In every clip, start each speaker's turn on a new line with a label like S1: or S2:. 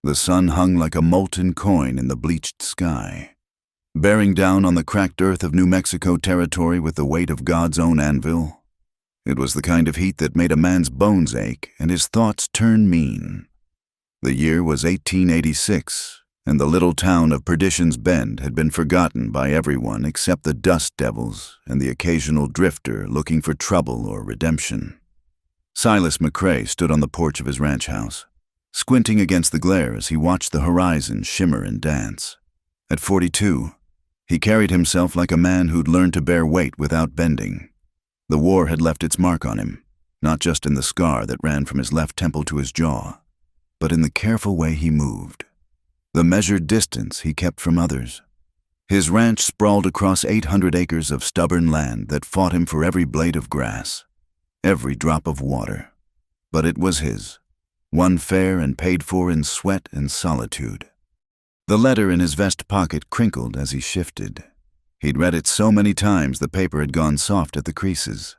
S1: The sun hung like a molten coin in the bleached sky, bearing down on the cracked earth of New Mexico territory with the weight of God's own anvil. It was the kind of heat that made a man's bones ache and his thoughts turn mean. The year was 1886, and the little town of Perdition's Bend had been forgotten by everyone except the dust devils and the occasional drifter looking for trouble or redemption. Silas McCrae stood on the porch of his ranch house, squinting against the glare as he watched the horizon shimmer and dance. At 42, he carried himself like a man who'd learned to bear weight without bending. The war had left its mark on him, not just in the scar that ran from his left temple to his jaw, but in the careful way he moved, the measured distance he kept from others. His ranch sprawled across 800 acres of stubborn land that fought him for every blade of grass, every drop of water. But it was his, won fair and paid for in sweat and solitude. The letter in his vest pocket crinkled as he shifted. He'd read it so many times the paper had gone soft at the creases.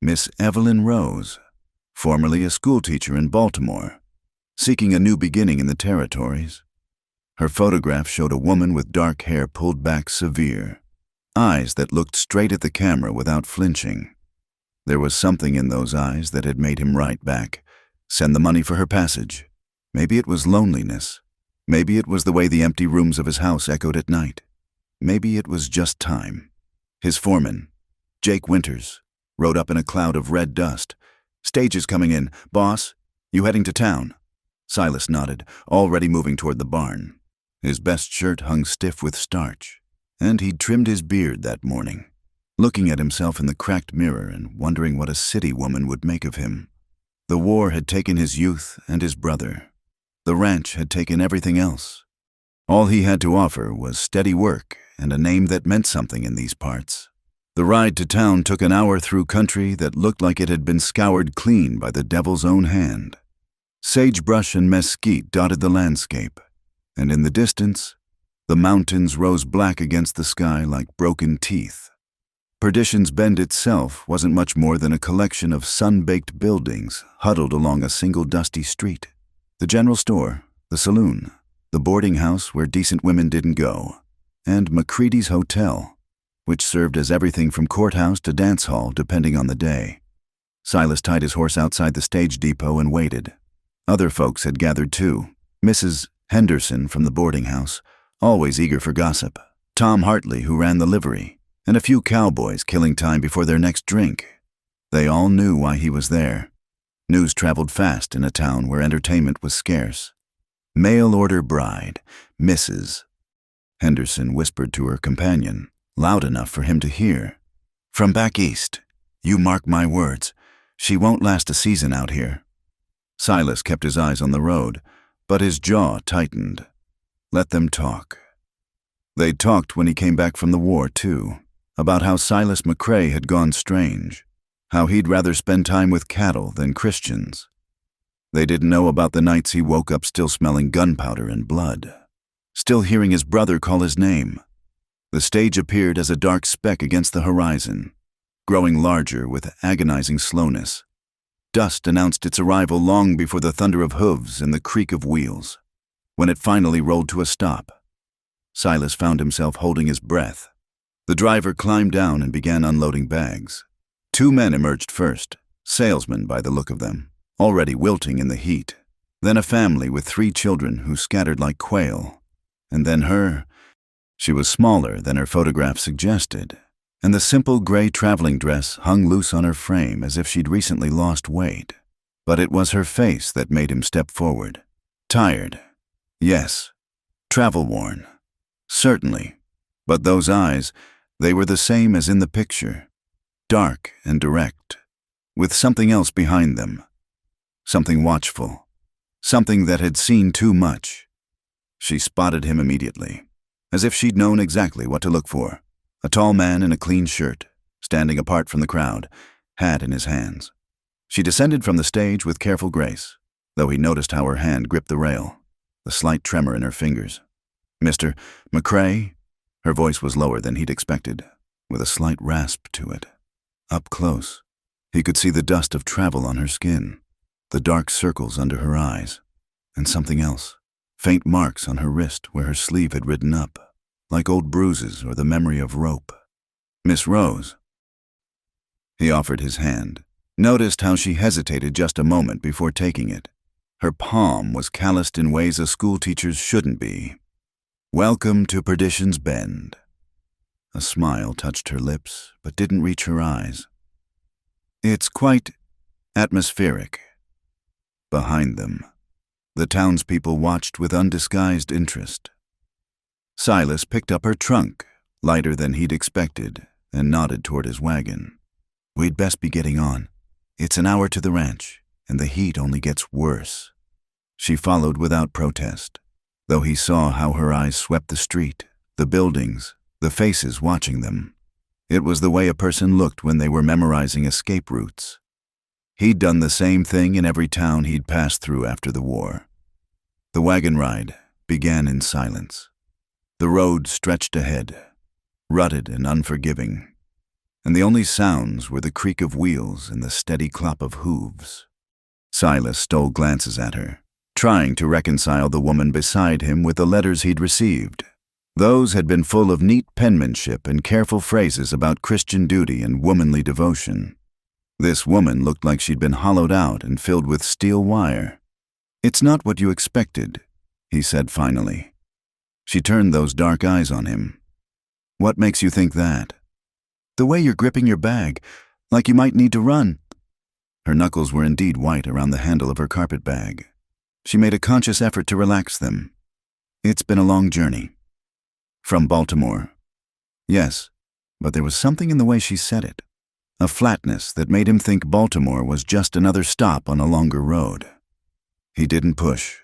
S1: Miss Evelyn Rose, formerly a schoolteacher in Baltimore, seeking a new beginning in the territories. Her photograph showed a woman with dark hair pulled back severe, eyes that looked straight at the camera without flinching. There was something in those eyes that had made him write back, send the money for her passage. Maybe it was loneliness. Maybe it was the way the empty rooms of his house echoed at night. Maybe it was just time. His foreman, Jake Winters, rode up in a cloud of red dust. "Stage is coming in. Boss, you heading to town?" Silas nodded, already moving toward the barn. His best shirt hung stiff with starch, and he'd trimmed his beard that morning, looking at himself in the cracked mirror and wondering what a city woman would make of him. The war had taken his youth and his brother. The ranch had taken everything else. All he had to offer was steady work and a name that meant something in these parts. The ride to town took an hour through country that looked like it had been scoured clean by the devil's own hand. Sagebrush and mesquite dotted the landscape, and in the distance, the mountains rose black against the sky like broken teeth. Perdition's Bend itself wasn't much more than a collection of sun-baked buildings huddled along a single dusty street. The general store, the saloon, the boarding house where decent women didn't go, and McCready's Hotel, which served as everything from courthouse to dance hall depending on the day. Silas tied his horse outside the stage depot and waited. Other folks had gathered too. Mrs. Henderson from the boarding house, always eager for gossip, Tom Hartley, who ran the livery, and a few cowboys killing time before their next drink. They all knew why he was there. News traveled fast in a town where entertainment was scarce. "Mail-order bride, Mrs." Henderson whispered to her companion, loud enough for him to hear. "From back east. You mark my words. She won't last a season out here." Silas kept his eyes on the road, but his jaw tightened. Let them talk. They talked when he came back from the war, too, about how Silas McCrae had gone strange, how he'd rather spend time with cattle than Christians. They didn't know about the nights he woke up still smelling gunpowder and blood, still hearing his brother call his name. The stage appeared as a dark speck against the horizon, growing larger with agonizing slowness. Dust announced its arrival long before the thunder of hooves and the creak of wheels. When it finally rolled to a stop, Silas found himself holding his breath. The driver climbed down and began unloading bags. Two men emerged first, salesmen by the look of them, already wilting in the heat. Then a family with 3 children who scattered like quail. And then her. She was smaller than her photograph suggested, and the simple gray traveling dress hung loose on her frame as if she'd recently lost weight. But it was her face that made him step forward. Tired. Yes. Travel-worn. Certainly. But those eyes, they were the same as in the picture. Dark and direct, with something else behind them. Something watchful. Something that had seen too much. She spotted him immediately, as if she'd known exactly what to look for. A tall man in a clean shirt, standing apart from the crowd, hat in his hands. She descended from the stage with careful grace, though he noticed how her hand gripped the rail, the slight tremor in her fingers. "Mr. McCrae?" Her voice was lower than he'd expected, with a slight rasp to it. Up close, he could see the dust of travel on her skin, the dark circles under her eyes, and something else, faint marks on her wrist where her sleeve had ridden up, like old bruises or the memory of rope. "Miss Rose." He offered his hand, noticed how she hesitated just a moment before taking it. Her palm was calloused in ways a schoolteacher's shouldn't be. "Welcome to Perdition's Bend." A smile touched her lips, but didn't reach her eyes. "It's quite atmospheric." Behind them, the townspeople watched with undisguised interest. Silas picked up her trunk, lighter than he'd expected, and nodded toward his wagon. "We'd best be getting on. It's an hour to the ranch, and the heat only gets worse." She followed without protest, though he saw how her eyes swept the street, the buildings, the faces watching them. It was the way a person looked when they were memorizing escape routes. He'd done the same thing in every town he'd passed through after the war. The wagon ride began in silence. The road stretched ahead, rutted and unforgiving, and the only sounds were the creak of wheels and the steady clop of hooves. Silas stole glances at her, trying to reconcile the woman beside him with the letters he'd received. Those had been full of neat penmanship and careful phrases about Christian duty and womanly devotion. This woman looked like she'd been hollowed out and filled with steel wire. "It's not what you expected," he said finally. She turned those dark eyes on him. "What makes you think that?" "The way you're gripping your bag, like you might need to run." Her knuckles were indeed white around the handle of her carpet bag. She made a conscious effort to relax them. "It's been a long journey." "From Baltimore." Yes, but there was something in the way she said it, a flatness that made him think Baltimore was just another stop on a longer road. He didn't push.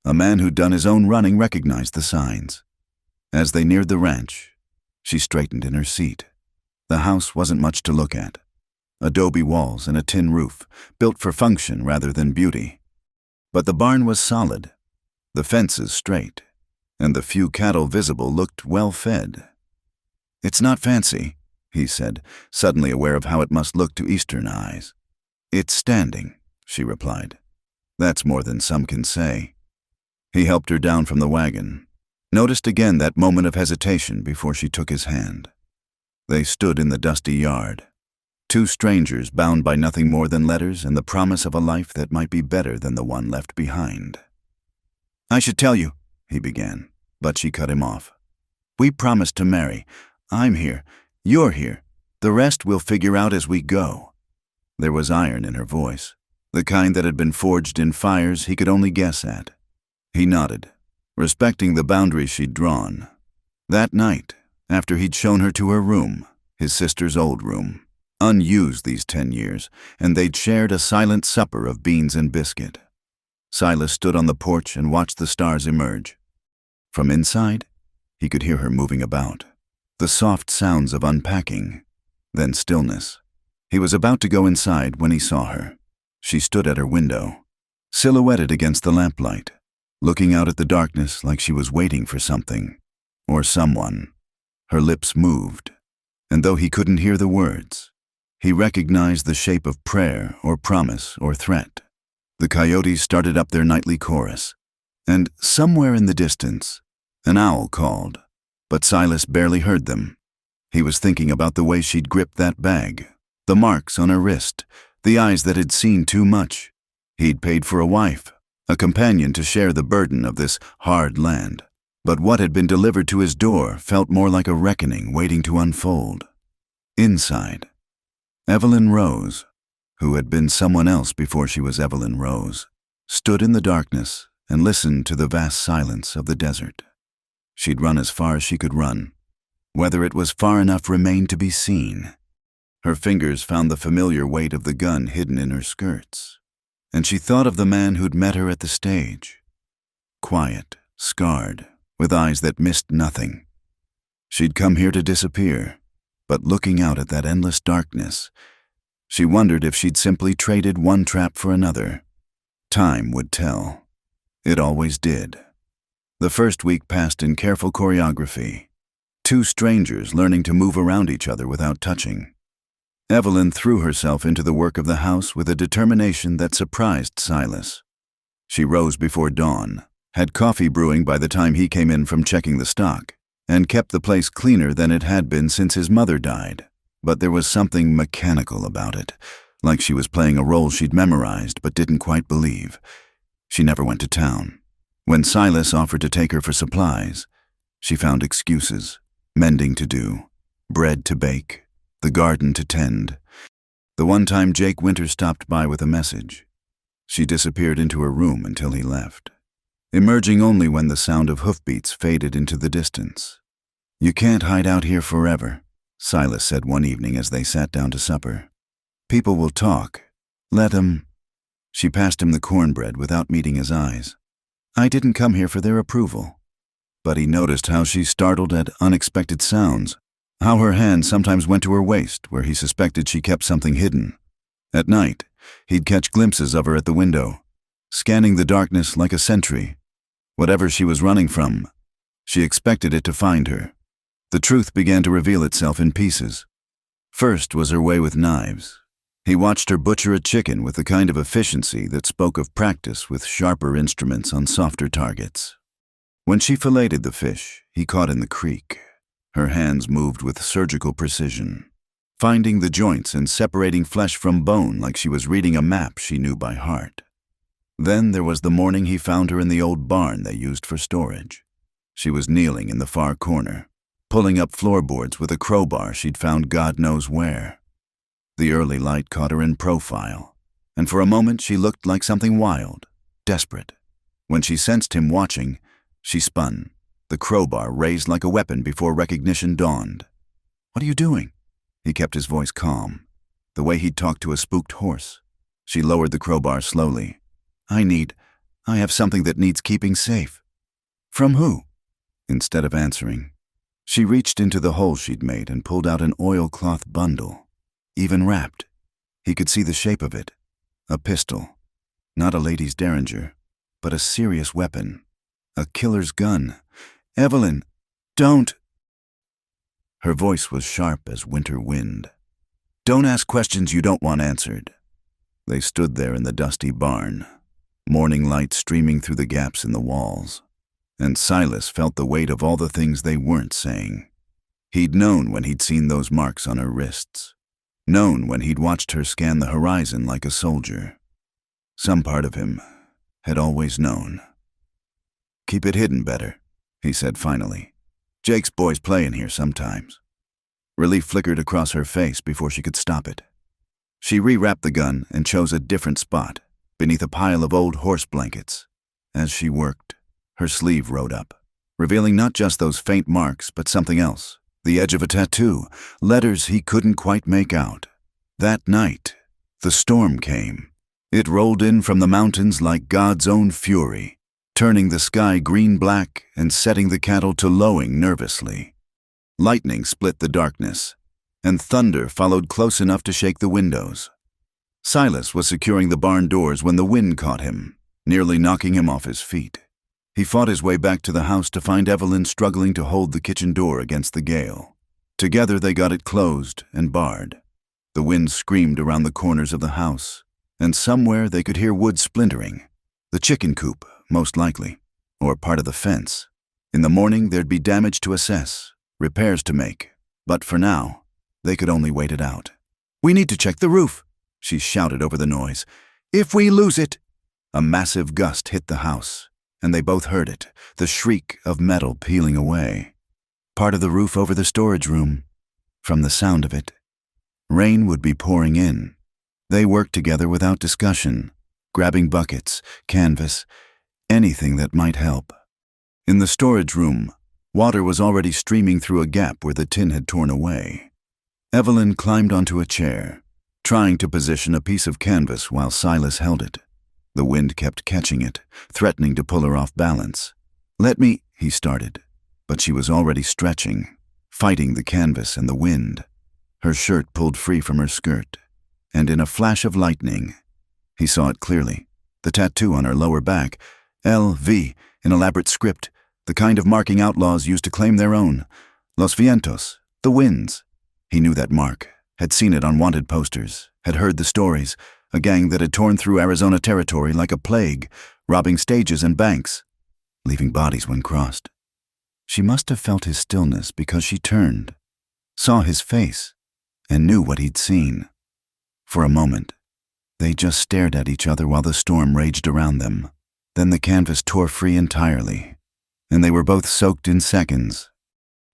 S1: A man who'd done his own running recognized the signs. As they neared the ranch, she straightened in her seat. The house wasn't much to look at. Adobe walls and a tin roof, built for function rather than beauty. But the barn was solid, the fences straight, and the few cattle visible looked well fed. "It's not fancy," he said, suddenly aware of how it must look to Eastern eyes. "It's standing," she replied. "That's more than some can say." He helped her down from the wagon, noticed again that moment of hesitation before she took his hand. They stood in the dusty yard, two strangers bound by nothing more than letters and the promise of a life that might be better than the one left behind. "I should tell you," he began, but she cut him off. "We promised to marry. I'm here. You're here. The rest we'll figure out as we go." There was iron in her voice, the kind that had been forged in fires he could only guess at. He nodded, respecting the boundaries she'd drawn. That night, after he'd shown her to her room, his sister's old room, unused these 10 years, and they'd shared a silent supper of beans and biscuit. Silas stood on the porch and watched the stars emerge. From inside, he could hear her moving about, the soft sounds of unpacking, then stillness. He was about to go inside when he saw her. She stood at her window, silhouetted against the lamplight, looking out at the darkness like she was waiting for something, or someone. Her lips moved, and though he couldn't hear the words, he recognized the shape of prayer or promise or threat. The coyotes started up their nightly chorus, and somewhere in the distance, an owl called, but Silas barely heard them. He was thinking about the way she'd gripped that bag, the marks on her wrist, the eyes that had seen too much. He'd paid for a wife, a companion to share the burden of this hard land. But what had been delivered to his door felt more like a reckoning waiting to unfold. Inside, Evelyn Rose, who had been someone else before she was Evelyn Rose, stood in the darkness and listened to the vast silence of the desert. She'd run as far as she could run. Whether it was far enough remained to be seen. Her fingers found the familiar weight of the gun hidden in her skirts, and she thought of the man who'd met her at the stage. Quiet, scarred, with eyes that missed nothing. She'd come here to disappear, but looking out at that endless darkness, she wondered if she'd simply traded one trap for another. Time would tell. It always did. The first week passed in careful choreography, two strangers learning to move around each other without touching. Evelyn threw herself into the work of the house with a determination that surprised Silas. She rose before dawn, had coffee brewing by the time he came in from checking the stock, and kept the place cleaner than it had been since his mother died. But there was something mechanical about it, like she was playing a role she'd memorized but didn't quite believe. She never went to town. When Silas offered to take her for supplies, she found excuses: mending to do, bread to bake, the garden to tend. The one time Jake Winter stopped by with a message, she disappeared into her room until he left, emerging only when the sound of hoofbeats faded into the distance. "You can't hide out here forever," Silas said one evening as they sat down to supper. "People will talk. Let 'em." She passed him the cornbread without meeting his eyes. "I didn't come here for their approval." But he noticed how she startled at unexpected sounds, how her hand sometimes went to her waist where he suspected she kept something hidden. At night, he'd catch glimpses of her at the window, scanning the darkness like a sentry. Whatever she was running from, she expected it to find her. The truth began to reveal itself in pieces. First was her way with knives. He watched her butcher a chicken with the kind of efficiency that spoke of practice with sharper instruments on softer targets. When she filleted the fish he caught in the creek, her hands moved with surgical precision, finding the joints and separating flesh from bone like she was reading a map she knew by heart. Then there was the morning he found her in the old barn they used for storage. She was kneeling in the far corner, pulling up floorboards with a crowbar she'd found God knows where. The early light caught her in profile, and for a moment she looked like something wild, desperate. When she sensed him watching, she spun, the crowbar raised like a weapon before recognition dawned. "What are you doing?" He kept his voice calm, the way he'd talk to a spooked horse. She lowered the crowbar slowly. I have something that needs keeping safe." "From who?" Instead of answering, she reached into the hole she'd made and pulled out an oilcloth bundle, even wrapped. He could see the shape of it. A pistol. Not a lady's derringer, but a serious weapon. A killer's gun. "Evelyn, don't." Her voice was sharp as winter wind. "Don't ask questions you don't want answered." They stood there in the dusty barn, morning light streaming through the gaps in the walls, and Silas felt the weight of all the things they weren't saying. He'd known when he'd seen those marks on her wrists, known when he'd watched her scan the horizon like a soldier. Some part of him had always known. "Keep it hidden better," he said finally. "Jake's boys play in here sometimes." Relief flickered across her face before she could stop it. She rewrapped the gun and chose a different spot, beneath a pile of old horse blankets. As she worked, her sleeve rode up, revealing not just those faint marks, but something else. The edge of a tattoo, letters he couldn't quite make out. That night, the storm came. It rolled in from the mountains like God's own fury, turning the sky green-black and setting the cattle to lowing nervously. Lightning split the darkness, and thunder followed close enough to shake the windows. Silas was securing the barn doors when the wind caught him, nearly knocking him off his feet. He fought his way back to the house to find Evelyn struggling to hold the kitchen door against the gale. Together they got it closed and barred. The wind screamed around the corners of the house, and somewhere they could hear wood splintering. The chicken coop, most likely, or part of the fence. In the morning there'd be damage to assess, repairs to make, but for now, they could only wait it out. "We need to check the roof," she shouted over the noise. "If we lose it." A massive gust hit the house, and they both heard it, the shriek of metal peeling away. Part of the roof over the storage room. From the sound of it, rain would be pouring in. They worked together without discussion, grabbing buckets, canvas, anything that might help. In the storage room, water was already streaming through a gap where the tin had torn away. Evelyn climbed onto a chair, trying to position a piece of canvas while Silas held it. The wind kept catching it, threatening to pull her off balance. "Let me," he started, but she was already stretching, fighting the canvas and the wind. Her shirt pulled free from her skirt, and in a flash of lightning, he saw it clearly, the tattoo on her lower back, LV, in elaborate script, the kind of marking outlaws used to claim their own. Los Vientos, the winds. He knew that mark, had seen it on wanted posters, had heard the stories, a gang that had torn through Arizona territory like a plague, robbing stages and banks. leaving bodies when crossed. She must have felt his stillness because she turned, saw his face, and knew what he'd seen. For a moment, they just stared at each other while the storm raged around them. Then the canvas tore free entirely, and they were both soaked in seconds.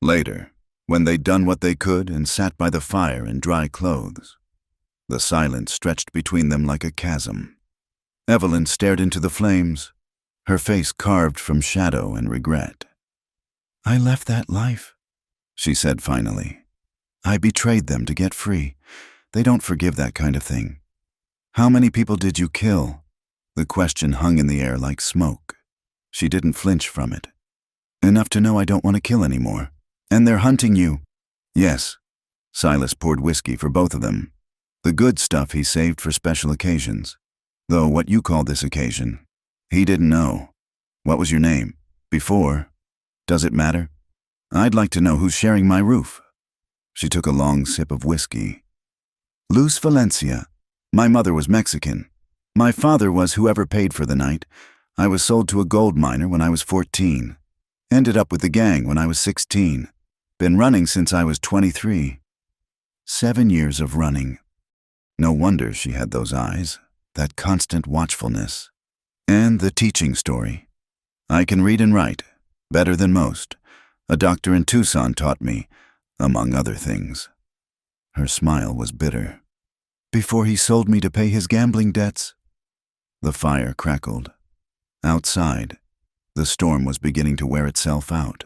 S1: Later, when they'd done what they could and sat by the fire in dry clothes, the silence stretched between them like a chasm. Evelyn stared into the flames, her face carved from shadow and regret. "I left that life," she said finally. "I betrayed them to get free. They don't forgive that kind of thing." "How many people did you kill?" The question hung in the air like smoke. She didn't flinch from it. "Enough to know I don't want to kill anymore. And they're hunting you." "Yes." Silas poured whiskey for both of them. The good stuff he saved for special occasions. Though what you call this occasion, he didn't know. "What was your name? Before? Does it matter? I'd like to know who's sharing my roof." She took a long sip of whiskey. "Luz Valencia. My mother was Mexican. My father was whoever paid for the night. I was sold to a gold miner when I was 14. Ended up with the gang when I was 16. Been running since I was 23. 7 years of running." No wonder she had those eyes, that constant watchfulness. "And the teaching story. I can read and write, better than most. A doctor in Tucson taught me, among other things." Her smile was bitter. "Before he sold me to pay his gambling debts." The fire crackled. Outside, the storm was beginning to wear itself out,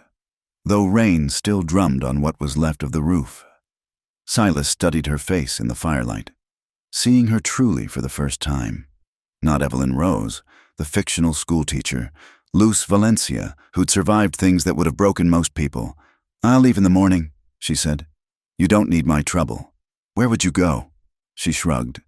S1: though rain still drummed on what was left of the roof. Silas studied her face in the firelight, seeing her truly for the first time. Not Evelyn Rose, the fictional schoolteacher, Luz Valencia, who'd survived things that would have broken most people. "I'll leave in the morning," she said. "You don't need my trouble." "Where would you go?" She shrugged.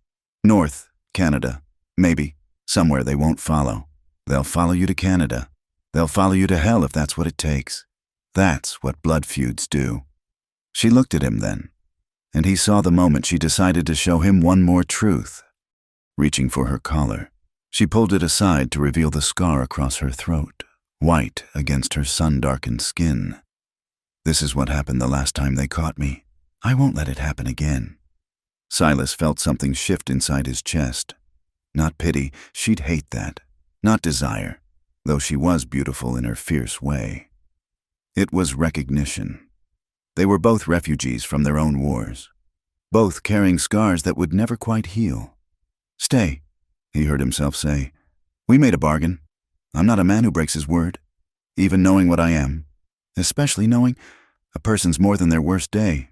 S1: "North, Canada. Maybe. Somewhere they won't follow. They'll follow you to Canada. They'll follow you to hell if that's what it takes. That's what blood feuds do." She looked at him then, and he saw the moment she decided to show him one more truth. Reaching for her collar, she pulled it aside to reveal the scar across her throat, white against her sun-darkened skin. "This is what happened the last time they caught me. I won't let it happen again." Silas felt something shift inside his chest. Not pity, she'd hate that. Not desire, though she was beautiful in her fierce way. It was recognition. They were both refugees from their own wars, both carrying scars that would never quite heal. "Stay," he heard himself say. "We made a bargain. I'm not a man who breaks his word, even knowing what I am, especially knowing a person's more than their worst day."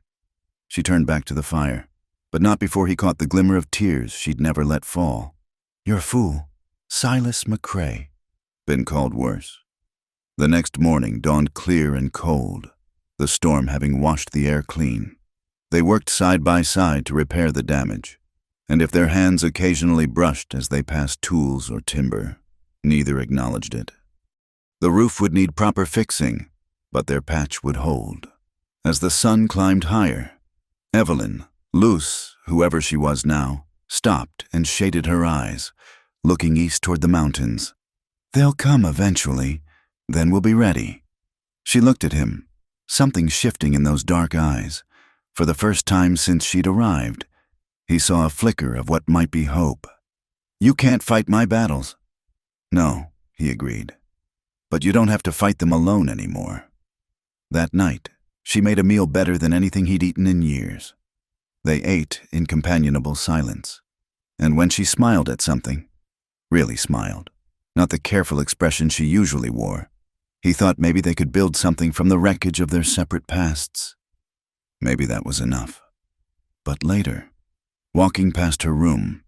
S1: She turned back to the fire, but not before he caught the glimmer of tears she'd never let fall. "You're a fool. Silas McCrae." Been called worse. The next morning dawned clear and cold, the storm having washed the air clean. They worked side by side to repair the damage, and if their hands occasionally brushed as they passed tools or timber, neither acknowledged it. The roof would need proper fixing, but their patch would hold. As the sun climbed higher, Evelyn, Luz, whoever she was now, stopped and shaded her eyes, looking east toward the mountains. "They'll come eventually, then we'll be ready." She looked at him, something shifting in those dark eyes. For the first time since she'd arrived, he saw a flicker of what might be hope. "You can't fight my battles." "No," he agreed, "but you don't have to fight them alone anymore." That night, she made a meal better than anything he'd eaten in years. They ate in companionable silence, and when she smiled at something, really smiled, not the careful expression she usually wore, he thought maybe they could build something from the wreckage of their separate pasts. Maybe that was enough. But later, walking past her room,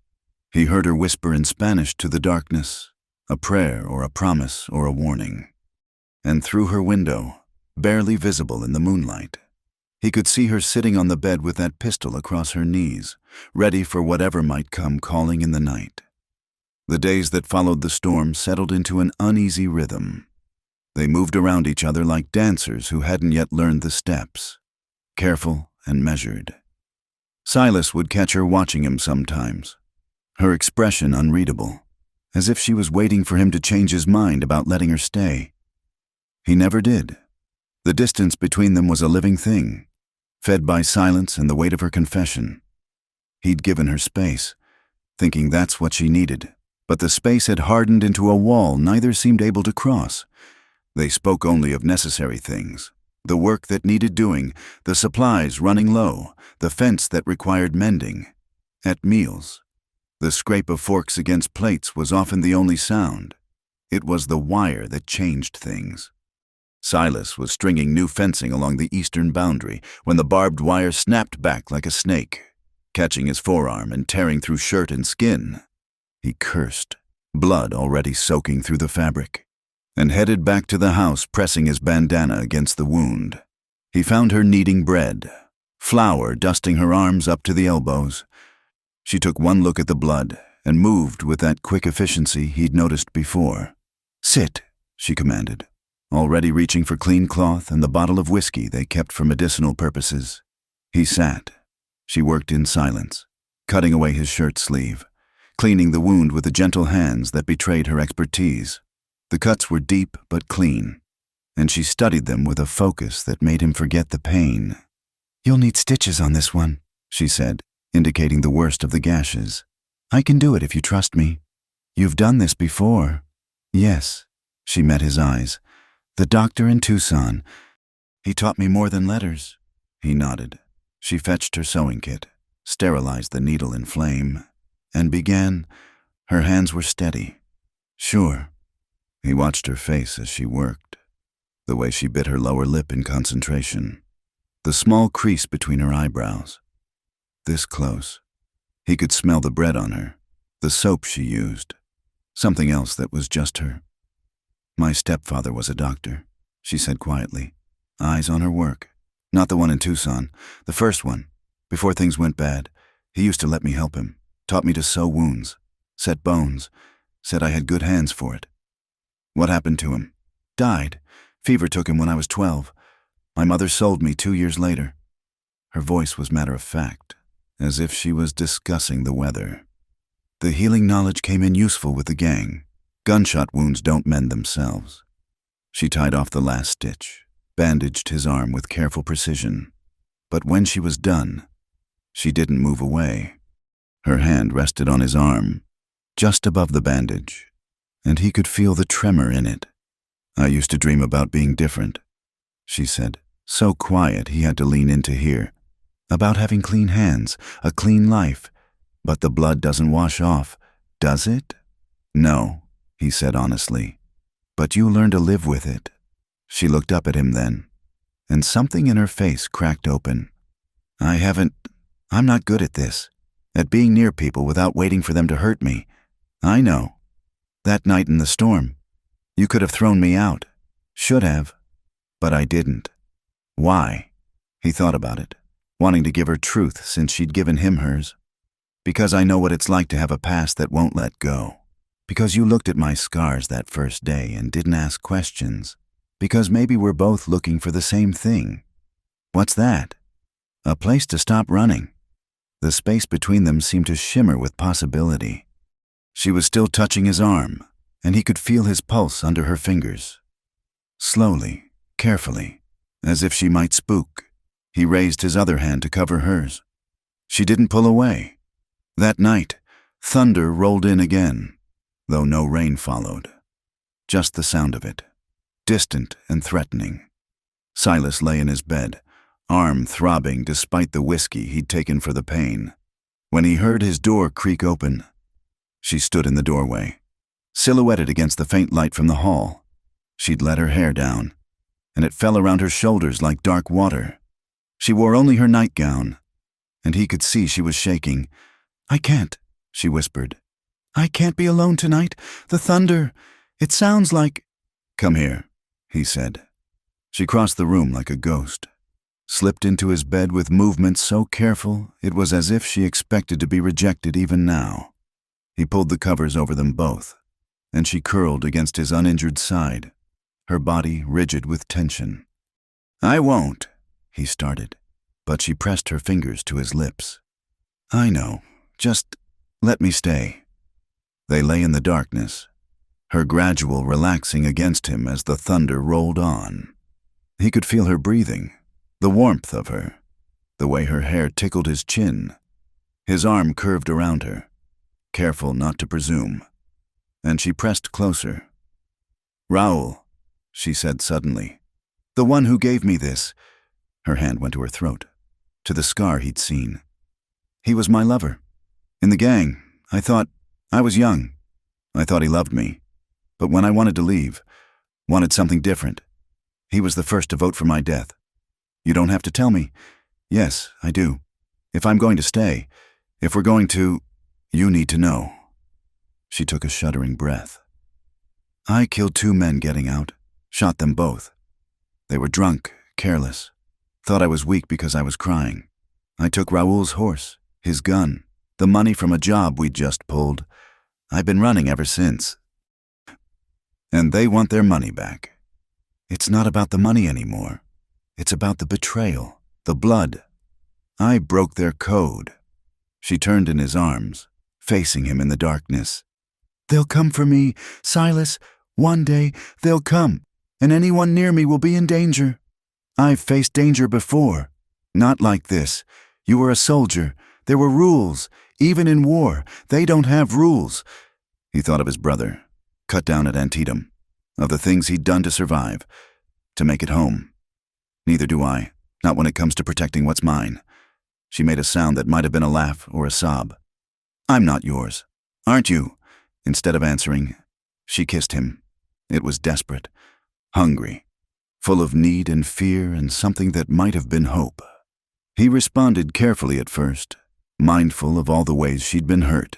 S1: he heard her whisper in Spanish to the darkness, a prayer or a promise or a warning. And through her window, barely visible in the moonlight, he could see her sitting on the bed with that pistol across her knees, ready for whatever might come calling in the night. The days that followed the storm settled into an uneasy rhythm. They moved around each other like dancers who hadn't yet learned the steps, careful and measured. Silas would catch her watching him sometimes, her expression unreadable, as if she was waiting for him to change his mind about letting her stay. He never did. The distance between them was a living thing, fed by silence and the weight of her confession. He'd given her space, thinking that's what she needed, but the space had hardened into a wall neither seemed able to cross. They spoke only of necessary things, the work that needed doing, the supplies running low, the fence that required mending. At meals, the scrape of forks against plates was often the only sound. It was the wire that changed things. Silas was stringing new fencing along the eastern boundary when the barbed wire snapped back like a snake, catching his forearm and tearing through shirt and skin. He cursed, blood already soaking through the fabric, and headed back to the house, pressing his bandana against the wound. He found her kneading bread, flour dusting her arms up to the elbows. She took one look at the blood and moved with that quick efficiency he'd noticed before. "Sit," she commanded, already reaching for clean cloth and the bottle of whiskey they kept for medicinal purposes. He sat. She worked in silence, cutting away his shirt sleeve, cleaning the wound with the gentle hands that betrayed her expertise. The cuts were deep but clean, and she studied them with a focus that made him forget the pain. "You'll need stitches on this one," she said, indicating the worst of the gashes. "I can do it if you trust me. You've done this before." "Yes," she met his eyes. "The doctor in Tucson. He taught me more than letters." He nodded. She fetched her sewing kit, sterilized the needle in flame, and began. Her hands were steady. "Sure." He watched her face as she worked, the way she bit her lower lip in concentration, the small crease between her eyebrows. This close, he could smell the bread on her, the soap she used, something else that was just her. "My stepfather was a doctor," she said quietly, eyes on her work. "Not the one in Tucson, the first one. Before things went bad, he used to let me help him, taught me to sew wounds, set bones, said I had good hands for it." "What happened to him?" "Died. Fever took him when I was 12. My mother sold me 2 years later." Her voice was matter-of-fact, as if she was discussing the weather. The healing knowledge came in useful with the gang. Gunshot wounds don't mend themselves. She tied off the last stitch, bandaged his arm with careful precision. But when she was done, she didn't move away. Her hand rested on his arm, just above the bandage, and he could feel the tremor in it. "I used to dream about being different," she said, so quiet he had to lean in to hear. "About having clean hands, a clean life. But the blood doesn't wash off, does it?" "No," he said honestly. "But you learn to live with it." She looked up at him then, and something in her face cracked open. I'm not good at this, at being near people without waiting for them to hurt me. I know. That night in the storm, you could have thrown me out. Should have. But I didn't." "Why?" He thought about it, wanting to give her truth since she'd given him hers. "Because I know what it's like to have a past that won't let go. Because you looked at my scars that first day and didn't ask questions. Because maybe we're both looking for the same thing." "What's that?" "A place to stop running." The space between them seemed to shimmer with possibility. She was still touching his arm, and he could feel his pulse under her fingers. Slowly, carefully, as if she might spook, he raised his other hand to cover hers. She didn't pull away. That night, thunder rolled in again, though no rain followed. Just the sound of it, distant and threatening. Silas lay in his bed, arm throbbing despite the whiskey he'd taken for the pain. When he heard his door creak open, she stood in the doorway, silhouetted against the faint light from the hall. She'd let her hair down, and it fell around her shoulders like dark water. She wore only her nightgown, and he could see she was shaking. "I can't," she whispered. "I can't be alone tonight. The thunder, it sounds like—" "Come here," he said. She crossed the room like a ghost, slipped into his bed with movements so careful it was as if she expected to be rejected even now. He pulled the covers over them both, and she curled against his uninjured side, her body rigid with tension. "I won't," he started, but she pressed her fingers to his lips. "I know. Just let me stay." They lay in the darkness, her gradual relaxing against him as the thunder rolled on. He could feel her breathing, the warmth of her, the way her hair tickled his chin. His arm curved around her, careful not to presume, and she pressed closer. "Raoul," she said suddenly, "the one who gave me this." Her hand went to her throat, to the scar he'd seen. "He was my lover. In the gang, I was young. I thought he loved me. But when I wanted to leave, wanted something different, he was the first to vote for my death. You don't have to tell me. Yes, I do. If I'm going to stay, if we're going to, you need to know." She took a shuddering breath. "I killed 2 men getting out, shot them both. They were drunk, careless, thought I was weak because I was crying. I took Raoul's horse, his gun, the money from a job we'd just pulled. I've been running ever since. And they want their money back. It's not about the money anymore. It's about the betrayal, the blood. I broke their code." She turned in his arms, facing him in the darkness. "They'll come for me, Silas. One day they'll come, and anyone near me will be in danger. I've faced danger before. Not like this. You were a soldier. There were rules. Even in war, they don't have rules." He thought of his brother, cut down at Antietam, of the things he'd done to survive, to make it home. "Neither do I, not when it comes to protecting what's mine." She made a sound that might have been a laugh or a sob. "I'm not yours, aren't you?" Instead of answering, she kissed him. It was desperate, hungry, full of need and fear and something that might have been hope. He responded carefully at first, mindful of all the ways she'd been hurt.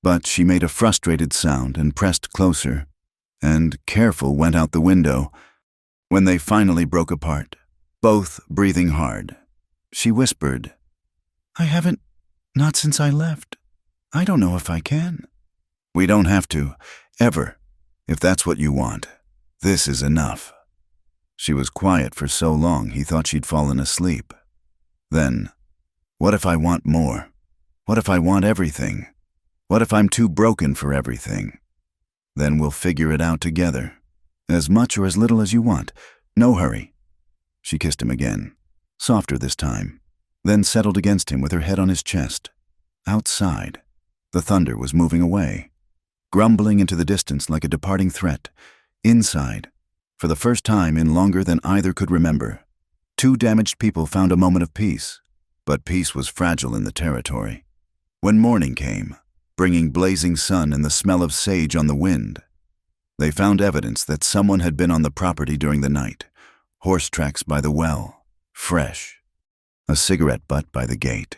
S1: But she made a frustrated sound and pressed closer, and careful went out the window. When they finally broke apart, both breathing hard, she whispered, "I haven't, not since I left. I don't know if I can." "We don't have to, ever, if that's what you want. This is enough." She was quiet for so long he thought she'd fallen asleep. Then, "What if I want more? What if I want everything? What if I'm too broken for everything? Then we'll figure it out together. As much or as little as you want. No hurry." She kissed him again, softer this time, then settled against him with her head on his chest. Outside, the thunder was moving away, grumbling into the distance like a departing threat. Inside, for the first time in longer than either could remember, 2 damaged people found a moment of peace, but peace was fragile in the territory. When morning came, bringing blazing sun and the smell of sage on the wind, they found evidence that someone had been on the property during the night. Horse tracks by the well, fresh. A cigarette butt by the gate,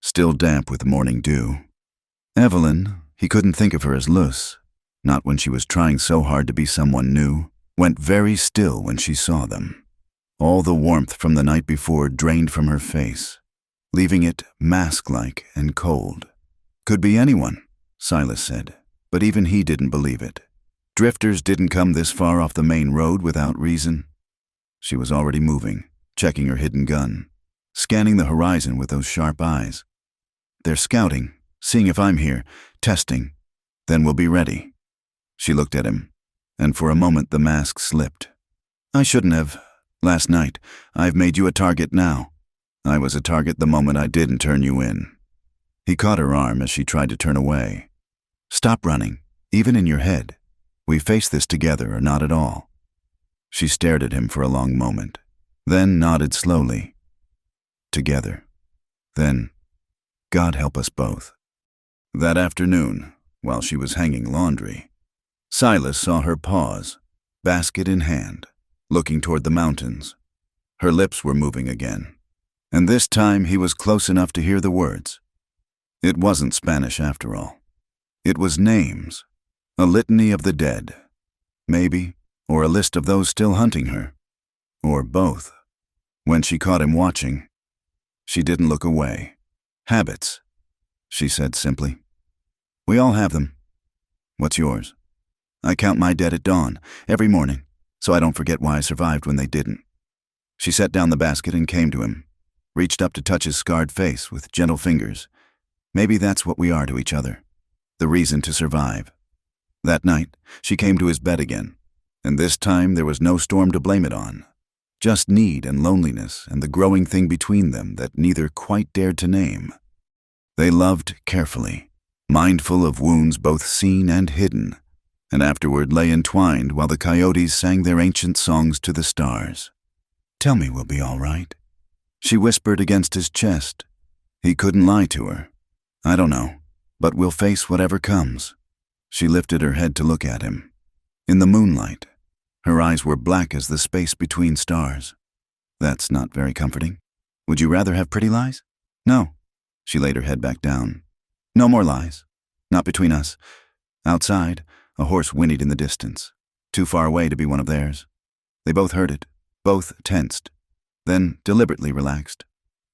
S1: still damp with morning dew. Evelyn, he couldn't think of her as loose, not when she was trying so hard to be someone new, went very still when she saw them. All the warmth from the night before drained from her face, leaving it mask-like and cold. "Could be anyone," Silas said, but even he didn't believe it. Drifters didn't come this far off the main road without reason. She was already moving, checking her hidden gun, scanning the horizon with those sharp eyes. "They're scouting, seeing if I'm here, testing. Then we'll be ready." She looked at him, and for a moment the mask slipped. "I shouldn't have. Last night, I've made you a target now. I was a target the moment I didn't turn you in." He caught her arm as she tried to turn away. "Stop running, even in your head. We face this together or not at all." She stared at him for a long moment, then nodded slowly. "Together. Then, God help us both." That afternoon, while she was hanging laundry, Silas saw her pause, basket in hand, looking toward the mountains. Her lips were moving again, and this time he was close enough to hear the words. It wasn't Spanish after all. It was names, a litany of the dead, maybe, or a list of those still hunting her, or both. When she caught him watching, she didn't look away. "Habits," she said simply. "We all have them. What's yours?" "I count my dead at dawn, every morning, so I don't forget why I survived when they didn't." She set down the basket and came to him, reached up to touch his scarred face with gentle fingers. "Maybe that's what we are to each other, the reason to survive." That night, she came to his bed again, and this time there was no storm to blame it on. Just need and loneliness and the growing thing between them that neither quite dared to name. They loved carefully, mindful of wounds both seen and hidden, and afterward lay entwined while the coyotes sang their ancient songs to the stars. "Tell me we'll be all right," she whispered against his chest. He couldn't lie to her. "I don't know, but we'll face whatever comes." She lifted her head to look at him. In the moonlight, her eyes were black as the space between stars. "That's not very comforting. Would you rather have pretty lies?" "No." She laid her head back down. "No more lies. Not between us." Outside, a horse whinnied in the distance, too far away to be one of theirs. They both heard it, both tensed, then deliberately relaxed.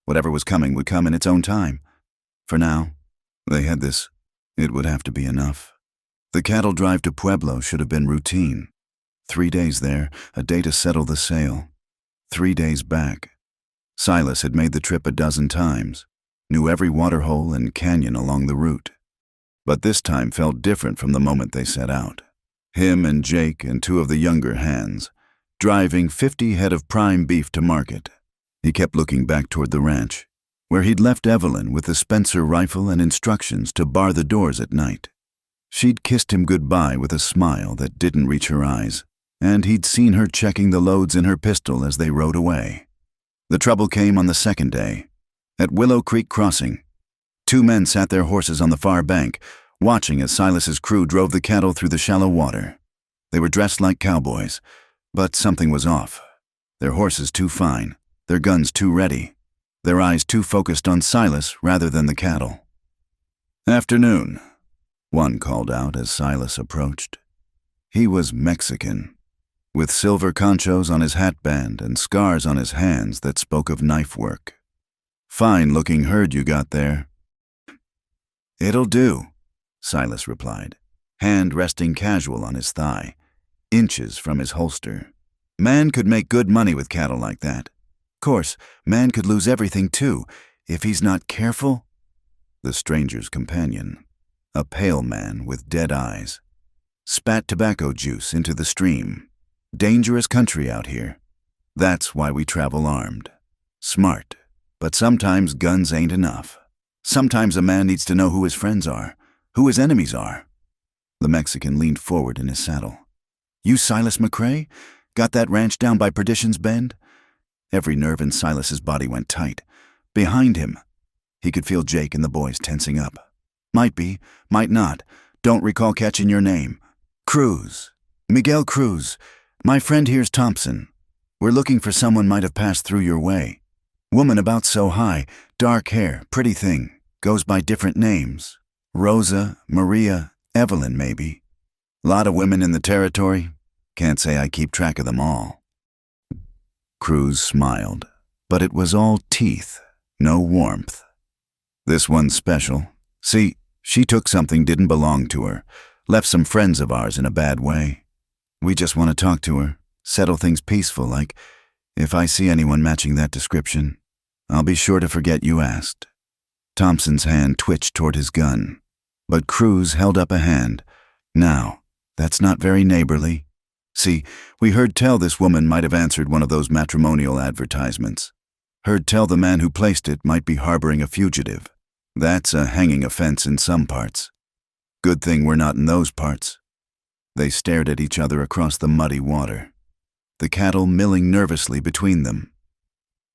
S1: Whatever was coming would come in its own time. For now, they had this. It would have to be enough. The cattle drive to Pueblo should have been routine. 3 days there, a day to settle the sale. 3 days back. Silas had made the trip a dozen times, knew every waterhole and canyon along the route. But this time felt different from the moment they set out. Him and Jake and 2 of the younger hands, driving 50 head of prime beef to market. He kept looking back toward the ranch, where he'd left Evelyn with the Spencer rifle and instructions to bar the doors at night. She'd kissed him goodbye with a smile that didn't reach her eyes, and he'd seen her checking the loads in her pistol as they rode away. The trouble came on the second day. At Willow Creek Crossing, 2 men sat their horses on the far bank, watching as Silas's crew drove the cattle through the shallow water. They were dressed like cowboys, but something was off. Their horses too fine, their guns too ready, their eyes too focused on Silas rather than the cattle. "Afternoon," one called out as Silas approached. He was Mexican, with silver conchos on his hatband and scars on his hands that spoke of knife work. "Fine-looking herd you got there." "It'll do," Silas replied, hand resting casual on his thigh, inches from his holster. Man could make good money with cattle like that. Course, man could lose everything too, if he's not careful. The stranger's companion, a pale man with dead eyes, spat tobacco juice into the stream. Dangerous country out here. That's why we travel armed. Smart, but sometimes guns ain't enough. Sometimes a man needs to know who his friends are, who his enemies are. The Mexican leaned forward in his saddle. "You Silas McCrae? Got that ranch down by Perdition's Bend?" Every nerve in Silas's body went tight. Behind him, he could feel Jake and the boys tensing up. "Might be, might not. Don't recall catching your name." "Cruz. Miguel Cruz. My friend here's Thompson. We're looking for someone might have passed through your way. Woman about so high, dark hair, pretty thing. Goes by different names. Rosa, Maria, Evelyn maybe. Lot of women in the territory. Can't say I keep track of them all." Cruz smiled, but it was all teeth, no warmth. "This one's special. See, she took something didn't belong to her, left some friends of ours in a bad way. We just want to talk to her, settle things peaceful, like, if I see anyone matching that description, I'll be sure to forget you asked." Thompson's hand twitched toward his gun, but Cruz held up a hand. "Now, that's not very neighborly. See, we heard tell this woman might have answered one of those matrimonial advertisements. Heard tell the man who placed it might be harboring a fugitive. That's a hanging offense in some parts. Good thing we're not in those parts." They stared at each other across the muddy water, the cattle milling nervously between them.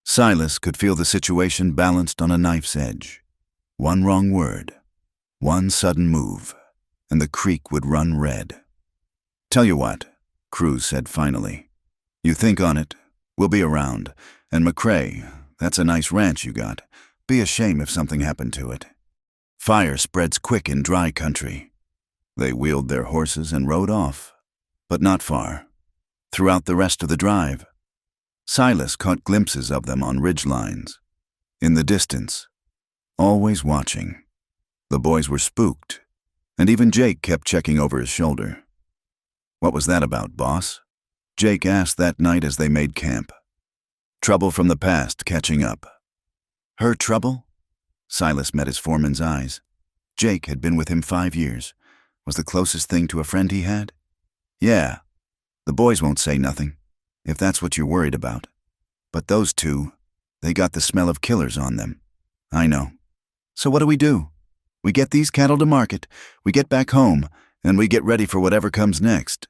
S1: Silas could feel the situation balanced on a knife's edge. One wrong word, one sudden move, and the creek would run red. "Tell you what," Cruz said finally. "You think on it. We'll be around. And McCrae, that's a nice ranch you got. Be a shame if something happened to it. Fire spreads quick in dry country." They wheeled their horses and rode off, but not far. Throughout the rest of the drive, Silas caught glimpses of them on ridgelines. In the distance, always watching. The boys were spooked, and even Jake kept checking over his shoulder. "What was that about, boss?" Jake asked that night as they made camp. Trouble from the past catching up. Her trouble? Silas met his foreman's eyes. Jake had been with him 5 years. Was the closest thing to a friend he had? Yeah, the boys won't say nothing, if that's what you're worried about. But those two, they got the smell of killers on them. I know. So what do? We get these cattle to market, we get back home, and we get ready for whatever comes next.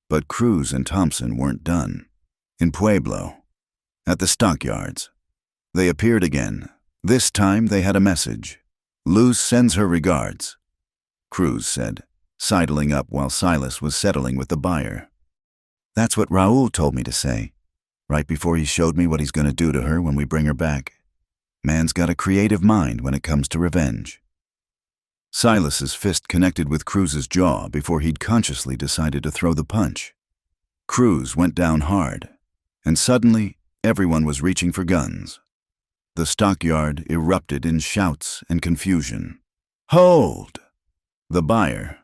S1: But Cruz and Thompson weren't done. In Pueblo, at the stockyards, they appeared again. This time they had a message. Luz sends her regards, Cruz said, sidling up while Silas was settling with the buyer. That's what Raul told me to say, right before he showed me what he's going to do to her when we bring her back. Man's got a creative mind when it comes to revenge. Silas's fist connected with Cruz's jaw before he'd consciously decided to throw the punch. Cruz went down hard, and suddenly everyone was reaching for guns. The stockyard erupted in shouts and confusion. Hold! The buyer,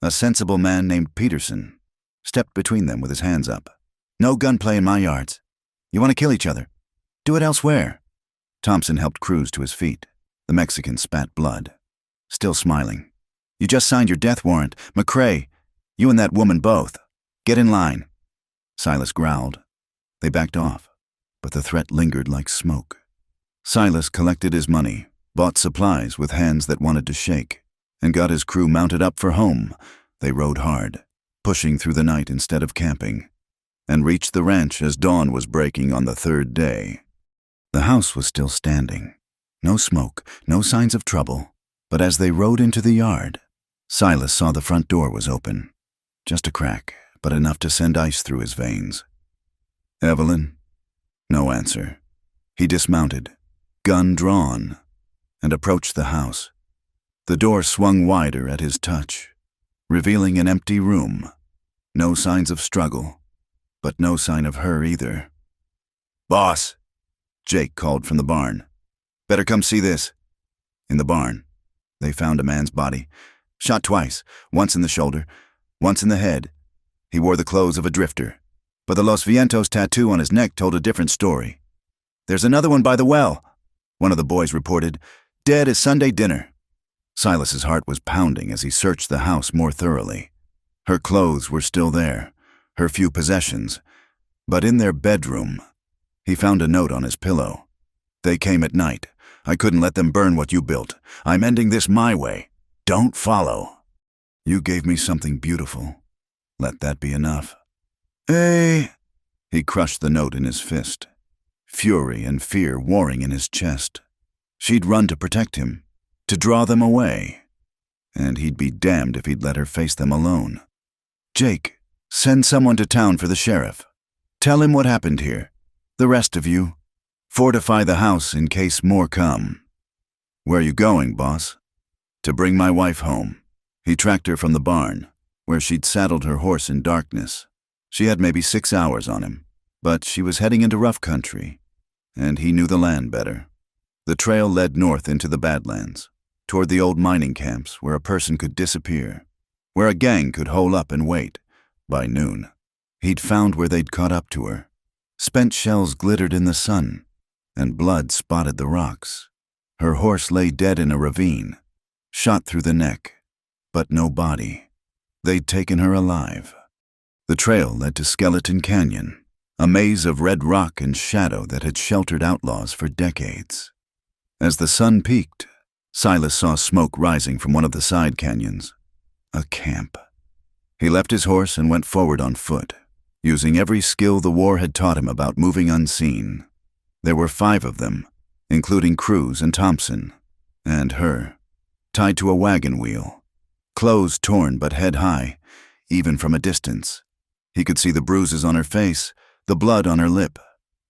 S1: a sensible man named Peterson, stepped between them with his hands up. No gunplay in my yards. You want to kill each other? Do it elsewhere. Thompson helped Cruz to his feet. The Mexican spat blood. Still smiling. You just signed your death warrant. McCrae, you and that woman both. Get in line. Silas growled. They backed off, but the threat lingered like smoke. Silas collected his money, bought supplies with hands that wanted to shake, and got his crew mounted up for home. They rode hard, pushing through the night instead of camping, and reached the ranch as dawn was breaking on the third day. The house was still standing. No smoke, no signs of trouble. But as they rode into the yard, Silas saw the front door was open. Just a crack, but enough to send ice through his veins. Evelyn? No answer. He dismounted, gun drawn, and approached the house. The door swung wider at his touch, revealing an empty room. No signs of struggle, but no sign of her either. Boss, Jake called from the barn. Better come see this. In the barn, they found a man's body, shot twice, once in the shoulder, once in the head. He wore the clothes of a drifter, but the Los Vientos tattoo on his neck told a different story. There's another one by the well, one of the boys reported, dead as Sunday dinner. Silas's heart was pounding as he searched the house more thoroughly. Her clothes were still there, her few possessions, but in their bedroom, he found a note on his pillow. They came at night. I couldn't let them burn what you built. I'm ending this my way. Don't follow. You gave me something beautiful. Let that be enough. Hey! He crushed the note in his fist, fury and fear warring in his chest. She'd run to protect him, to draw them away, and he'd be damned if he'd let her face them alone. Jake, send someone to town for the sheriff. Tell him what happened here. The rest of you, fortify the house in case more come. Where are you going, boss? To bring my wife home. He tracked her from the barn, where she'd saddled her horse in darkness. She had maybe 6 hours on him, but she was heading into rough country, and he knew the land better. The trail led north into the Badlands, toward the old mining camps where a person could disappear, where a gang could hole up and wait. By noon, he'd found where they'd caught up to her. Spent shells glittered in the sun, and blood spotted the rocks. Her horse lay dead in a ravine, shot through the neck, but no body. They'd taken her alive. The trail led to Skeleton Canyon, a maze of red rock and shadow that had sheltered outlaws for decades. As the sun peaked, Silas saw smoke rising from one of the side canyons. A camp. He left his horse and went forward on foot, using every skill the war had taught him about moving unseen. There were 5 of them, including Cruz and Thompson, and her, tied to a wagon wheel. Clothes torn but head high, even from a distance. He could see the bruises on her face, the blood on her lip,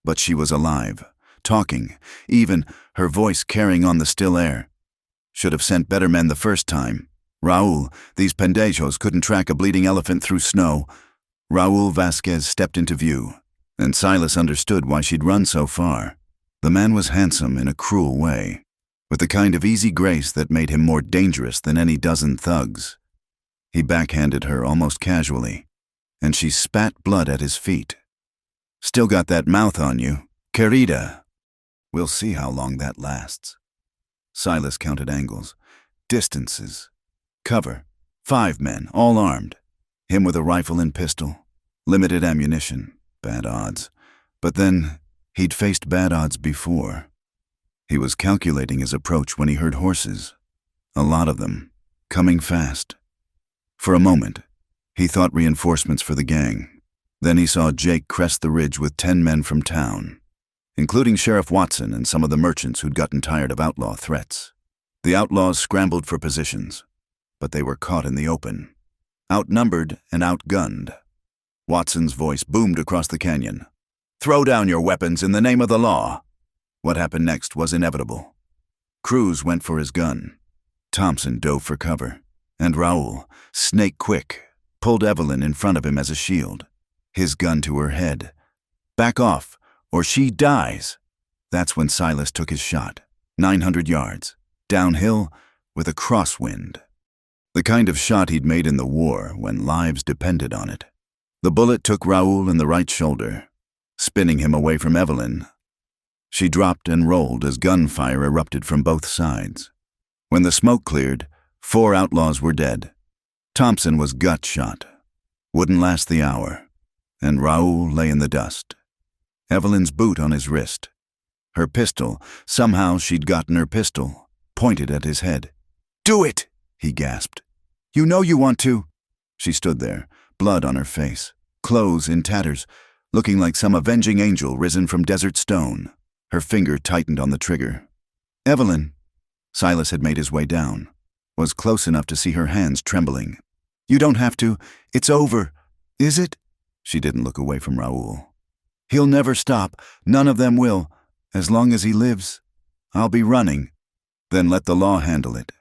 S1: but she was alive, talking, even her voice carrying on the still air. Should have sent better men the first time. Raul, these pendejos couldn't track a bleeding elephant through snow. Raul Vasquez stepped into view, and Silas understood why she'd run so far. The man was handsome in a cruel way, with the kind of easy grace that made him more dangerous than any dozen thugs. He backhanded her almost casually, and she spat blood at his feet. Still got that mouth on you, querida. We'll see how long that lasts. Silas counted angles, distances, cover. 5 men, all armed. Him with a rifle and pistol. Limited ammunition. Bad odds. But then, he'd faced bad odds before. He was calculating his approach when he heard horses. A lot of them. Coming fast. For a moment, he thought reinforcements for the gang. Then he saw Jake crest the ridge with 10 men from town, including Sheriff Watson and some of the merchants who'd gotten tired of outlaw threats. The outlaws scrambled for positions, but they were caught in the open, outnumbered and outgunned. Watson's voice boomed across the canyon. "Throw down your weapons in the name of the law." What happened next was inevitable. Cruz went for his gun. Thompson dove for cover, and Raoul, snake quick, pulled Evelyn in front of him as a shield, his gun to her head. "Back off, or she dies." That's when Silas took his shot, 900 yards, downhill with a crosswind. The kind of shot he'd made in the war when lives depended on it. The bullet took Raoul in the right shoulder, spinning him away from Evelyn. She dropped and rolled as gunfire erupted from both sides. When the smoke cleared, 4 outlaws were dead. Thompson was gut shot. Wouldn't last the hour, and Raoul lay in the dust. Evelyn's boot on his wrist. Her pistol, somehow she'd gotten her pistol, pointed at his head. "Do it!" he gasped. "You know you want to." She stood there, blood on her face, clothes in tatters, looking like some avenging angel risen from desert stone. Her finger tightened on the trigger. "Evelyn." Silas had made his way down, was close enough to see her hands trembling. "You don't have to. It's over." "Is it?" She didn't look away from Raoul. "He'll never stop. None of them will. As long as he lives. I'll be running." "Then let the law handle it.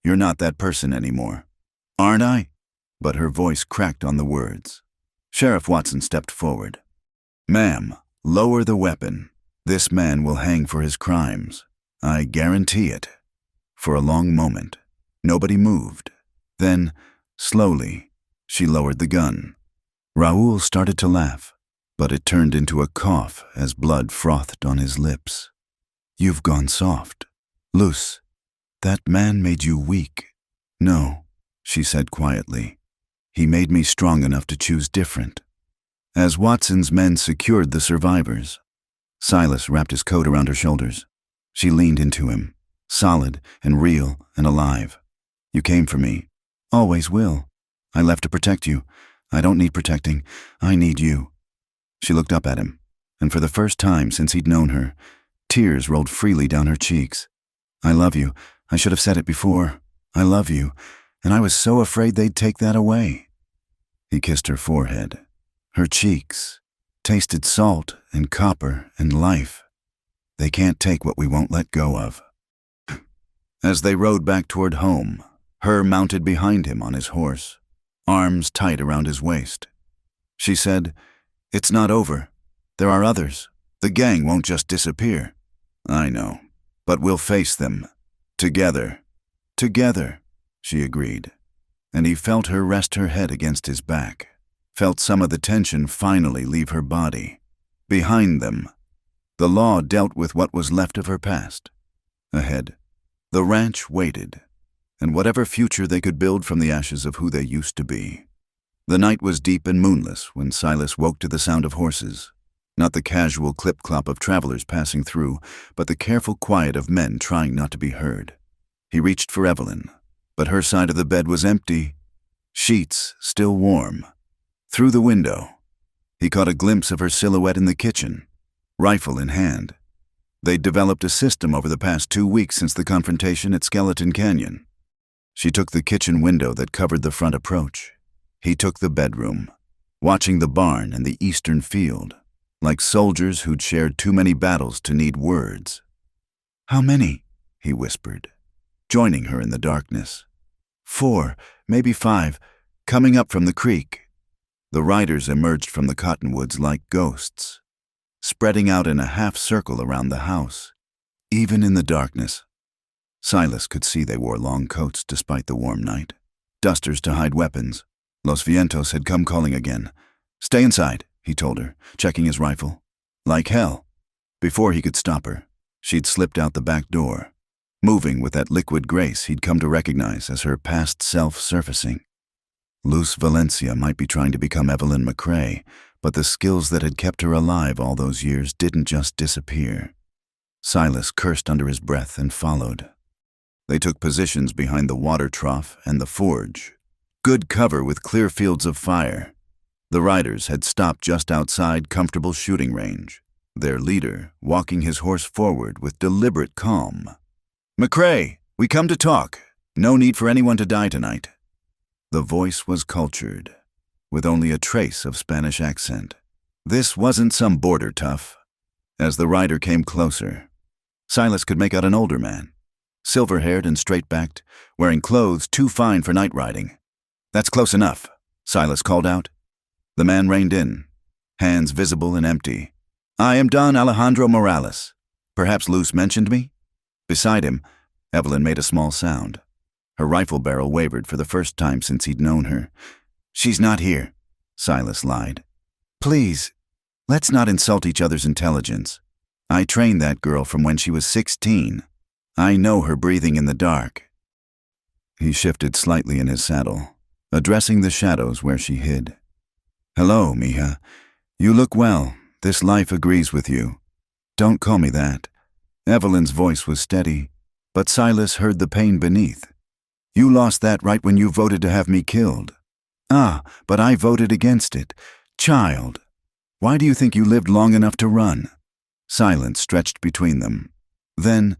S1: You're not that person anymore." "Aren't I?" But her voice cracked on the words. Sheriff Watson stepped forward. "Ma'am, lower the weapon. This man will hang for his crimes. I guarantee it." For a long moment, nobody moved. Then, slowly, she lowered the gun. Raoul started to laugh, but it turned into a cough as blood frothed on his lips. "You've gone soft. Loose. That man made you weak." "No," she said quietly. "He made me strong enough to choose different." As Watson's men secured the survivors, Silas wrapped his coat around her shoulders. She leaned into him, solid and real and alive. "You came for me. Always will. I left to protect you. I don't need protecting. I need you." She looked up at him, and for the first time since he'd known her, tears rolled freely down her cheeks. "I love you. I should have said it before. I love you, and I was so afraid they'd take that away." He kissed her forehead, her cheeks, tasted salt and copper and life. "They can't take what we won't let go of." As they rode back toward home, her mounted behind him on his horse, arms tight around his waist. She said, "It's not over. There are others. The gang won't just disappear." "I know, but we'll face them. Together." "Together," she agreed, and he felt her rest her head against his back, felt some of the tension finally leave her body. Behind them, the law dealt with what was left of her past. Ahead, the ranch waited, and whatever future they could build from the ashes of who they used to be. The night was deep and moonless when Silas woke to the sound of horses, not the casual clip-clop of travelers passing through, but the careful quiet of men trying not to be heard. He reached for Evelyn, but her side of the bed was empty, sheets still warm. Through the window, he caught a glimpse of her silhouette in the kitchen, rifle in hand. They'd developed a system over the past 2 weeks since the confrontation at Skeleton Canyon. She took the kitchen window that covered the front approach. He took the bedroom, watching the barn and the eastern field, like soldiers who'd shared too many battles to need words. "How many?" he whispered, joining her in the darkness. 4, maybe 5, coming up from the creek." The riders emerged from the cottonwoods like ghosts, spreading out in a half circle around the house. Even in the darkness, Silas could see they wore long coats despite the warm night, dusters to hide weapons. Los Vientos had come calling again. "Stay inside," he told her, checking his rifle. Like hell. Before he could stop her, she'd slipped out the back door. moving with that liquid grace he'd come to recognize as her past self surfacing. Luz Valencia might be trying to become Evelyn McCrae, but the skills that had kept her alive all those years didn't just disappear. Silas cursed under his breath and followed. They took positions behind the water trough and the forge. Good cover with clear fields of fire. The riders had stopped just outside comfortable shooting range, their leader walking his horse forward with deliberate calm. "McCrae, we come to talk. No need for anyone to die tonight." The voice was cultured, with only a trace of Spanish accent. This wasn't some border tough. As the rider came closer, Silas could make out an older man, silver-haired and straight-backed, wearing clothes too fine for night riding. "That's close enough," Silas called out. The man reined in, hands visible and empty. "I am Don Alejandro Morales. Perhaps Luz mentioned me?" Beside him, Evelyn made a small sound. Her rifle barrel wavered for the first time since he'd known her. "She's not here," Silas lied. "Please, let's not insult each other's intelligence. I trained that girl from when she was 16. I know her breathing in the dark." He shifted slightly in his saddle, addressing the shadows where she hid. "Hello, mija. You look well. This life agrees with you." "Don't call me that." Evelyn's voice was steady, but Silas heard the pain beneath. "You lost that right when you voted to have me killed." "Ah, but I voted against it. Child, why do you think you lived long enough to run?" Silence stretched between them. "Then,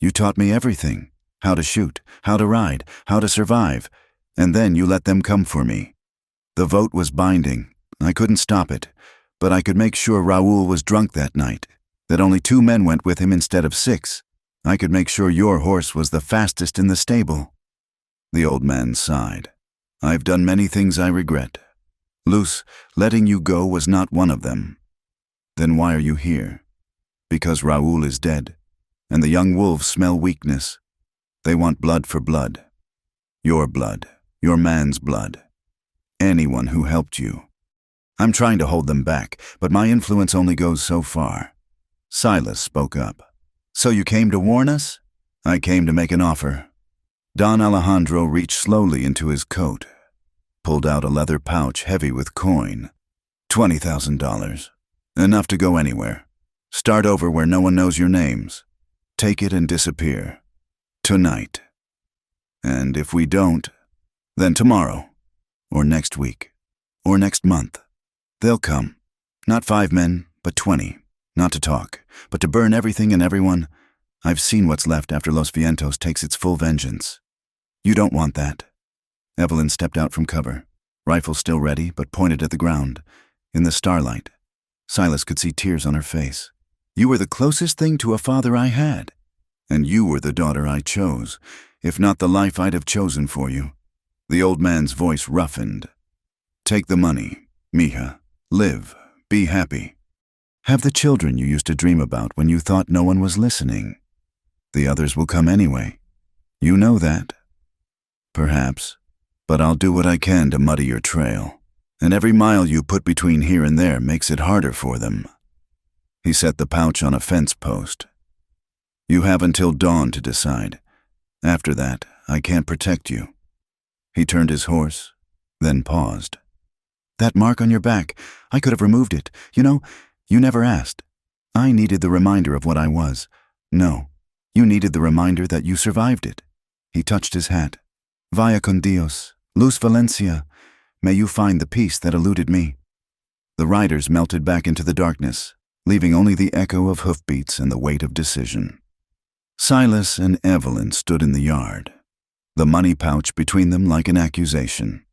S1: you taught me everything. How to shoot, how to ride, how to survive, and then you let them come for me. The vote was binding. I couldn't stop it, but I could make sure Raul was drunk that night, that only 2 men went with him instead of 6. I could make sure your horse was the fastest in the stable." The old man sighed. "I've done many things I regret. Luz, letting you go was not one of them." "Then why are you here?" "Because Raul is dead, and the young wolves smell weakness. They want blood for blood. Your blood, your man's blood. Anyone who helped you. I'm trying to hold them back, but my influence only goes so far." Silas spoke up. "So you came to warn us?" "I came to make an offer." Don Alejandro reached slowly into his coat, pulled out a leather pouch heavy with coin. $20,000. Enough to go anywhere. Start over where no one knows your names. Take it and disappear. Tonight. And if we don't, then tomorrow, or next week, or next month. They'll come. Not 5 men, but 20. Not to talk, but to burn everything and everyone. I've seen what's left after Los Vientos takes its full vengeance. You don't want that." Evelyn stepped out from cover, rifle still ready but pointed at the ground. In the starlight, Silas could see tears on her face. "You were the closest thing to a father I had, and you were the daughter I chose, if not the life I'd have chosen for you." The old man's voice roughened. "Take the money, mija. Live. Be happy. Have the children you used to dream about when you thought no one was listening. The others will come anyway. You know that." "Perhaps, but I'll do what I can to muddy your trail, and every mile you put between here and there makes it harder for them." He set the pouch on a fence post. "You have until dawn to decide. After that, I can't protect you." He turned his horse, then paused. "That mark on your back, I could have removed it. You know, you never asked. I needed the reminder of what I was. No, you needed the reminder that you survived it." He touched his hat. "Vaya con Dios, Luz Valencia. May you find the peace that eluded me." The riders melted back into the darkness, leaving only the echo of hoofbeats and the weight of decision. Silas and Evelyn stood in the yard, the money pouch between them like an accusation.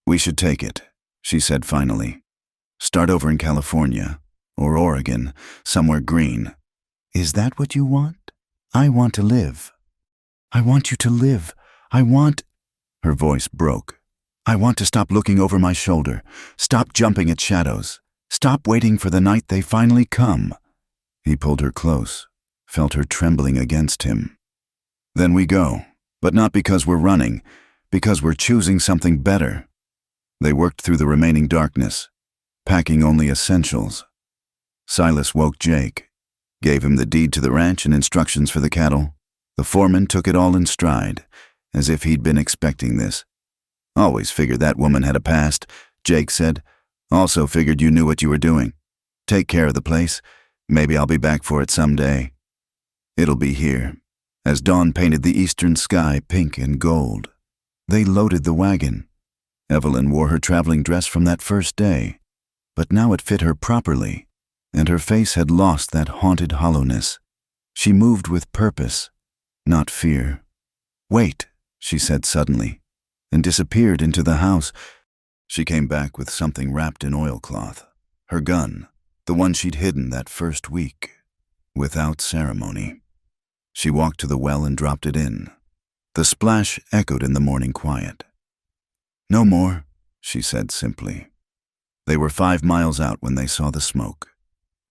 S1: "We should take it," she said finally. "Start over in California, or Oregon, somewhere green." "Is that what you want?" "I want to live. I want you to live. I want—" Her voice broke. "I want to stop looking over my shoulder, stop jumping at shadows, stop waiting for the night they finally come." He pulled her close, felt her trembling against him. "Then we go, but not because we're running, because we're choosing something better." They worked through the remaining darkness, packing only essentials. Silas woke Jake, gave him the deed to the ranch and instructions for the cattle, The foreman took it all in stride, as if he'd been expecting this. "Always figured that woman had a past," Jake said. "Also figured you knew what you were doing. Take care of the place. Maybe I'll be back for it someday." "It'll be here," as dawn painted the eastern sky pink and gold. They loaded the wagon. Evelyn wore her traveling dress from that first day, but now it fit her properly, and her face had lost that haunted hollowness. She moved with purpose, not fear. "Wait," she said suddenly, and disappeared into the house. She came back with something wrapped in oilcloth, her gun, the one she'd hidden that first week, without ceremony. She walked to the well and dropped it in. The splash echoed in the morning quiet. "No more," she said simply. They were 5 miles out when they saw the smoke,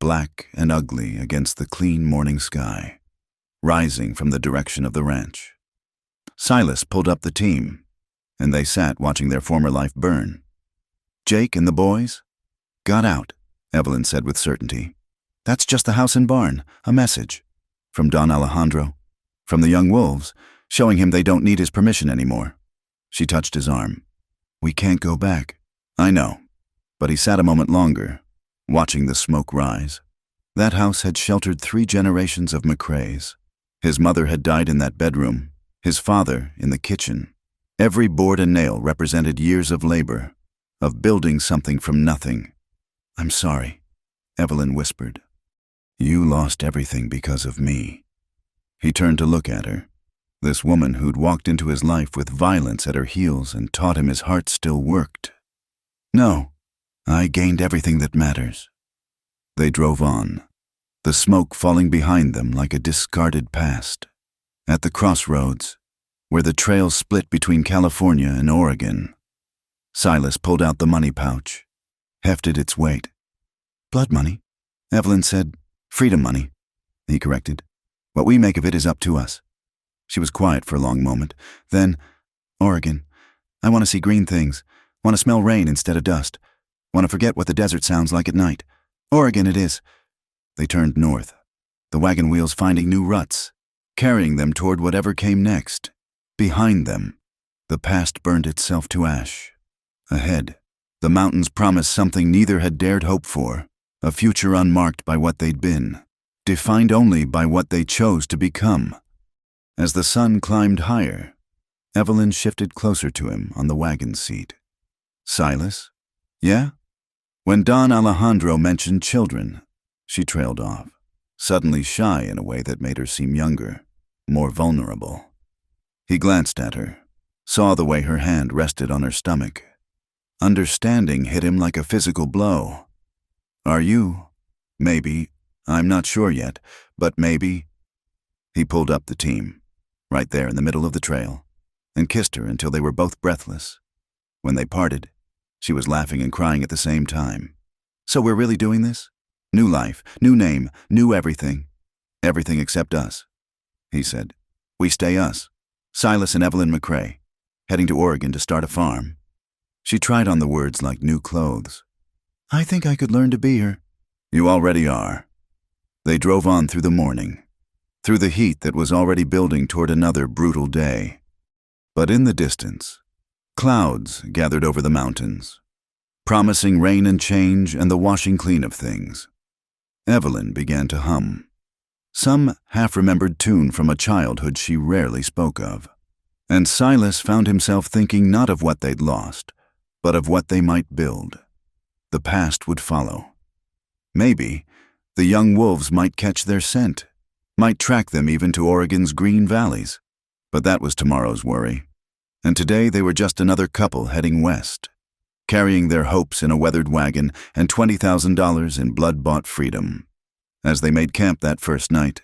S1: black and ugly against the clean morning sky, rising from the direction of the ranch. Silas pulled up the team, and they sat watching their former life burn. "Jake and the boys?" "Got out," Evelyn said with certainty. "That's just the house and barn, a message. From Don Alejandro, from the young wolves, showing him they don't need his permission anymore." She touched his arm. "We can't go back." "I know." But he sat a moment longer, watching the smoke rise. That house had sheltered 3 generations of McCrae's. His mother had died in that bedroom, his father in the kitchen. Every board and nail represented years of labor, of building something from nothing. "I'm sorry," Evelyn whispered. "You lost everything because of me." He turned to look at her, this woman who'd walked into his life with violence at her heels and taught him his heart still worked. "No, I gained everything that matters." They drove on, the smoke falling behind them like a discarded past. At the crossroads, where the trails split between California and Oregon, Silas pulled out the money pouch, hefted its weight. "Blood money," Evelyn said. "Freedom money," he corrected. "What we make of it is up to us." She was quiet for a long moment. Then, "Oregon. I want to see green things. Want to smell rain instead of dust. Want to forget what the desert sounds like at night. Oregon it is." They turned north, the wagon wheels finding new ruts, carrying them toward whatever came next. Behind them, the past burned itself to ash. Ahead, the mountains promised something neither had dared hope for, a future unmarked by what they'd been, defined only by what they chose to become. As the sun climbed higher, Evelyn shifted closer to him on the wagon seat. "Silas? Yeah?" When Don Alejandro mentioned children, she trailed off, suddenly shy in a way that made her seem younger, more vulnerable. He glanced at her, saw the way her hand rested on her stomach. Understanding hit him like a physical blow. "Are you? Maybe. I'm not sure yet, but maybe." He pulled up the team, right there in the middle of the trail, and kissed her until they were both breathless. When they parted, she was laughing and crying at the same time. "So we're really doing this? New life, new name, new everything. Everything except us," he said. "We stay us. Silas and Evelyn McCrae, heading to Oregon to start a farm." She tried on the words like new clothes. "I think I could learn to be her." "You already are." They drove on through the morning, through the heat that was already building toward another brutal day. But in the distance, clouds gathered over the mountains, promising rain and change and the washing clean of things. Evelyn began to hum, some half-remembered tune from a childhood she rarely spoke of. And Silas found himself thinking not of what they'd lost, but of what they might build. The past would follow. Maybe the young wolves might catch their scent, might track them even to Oregon's green valleys. But that was tomorrow's worry. And today they were just another couple heading west, carrying their hopes in a weathered wagon and $20,000 in blood-bought freedom. As they made camp that first night,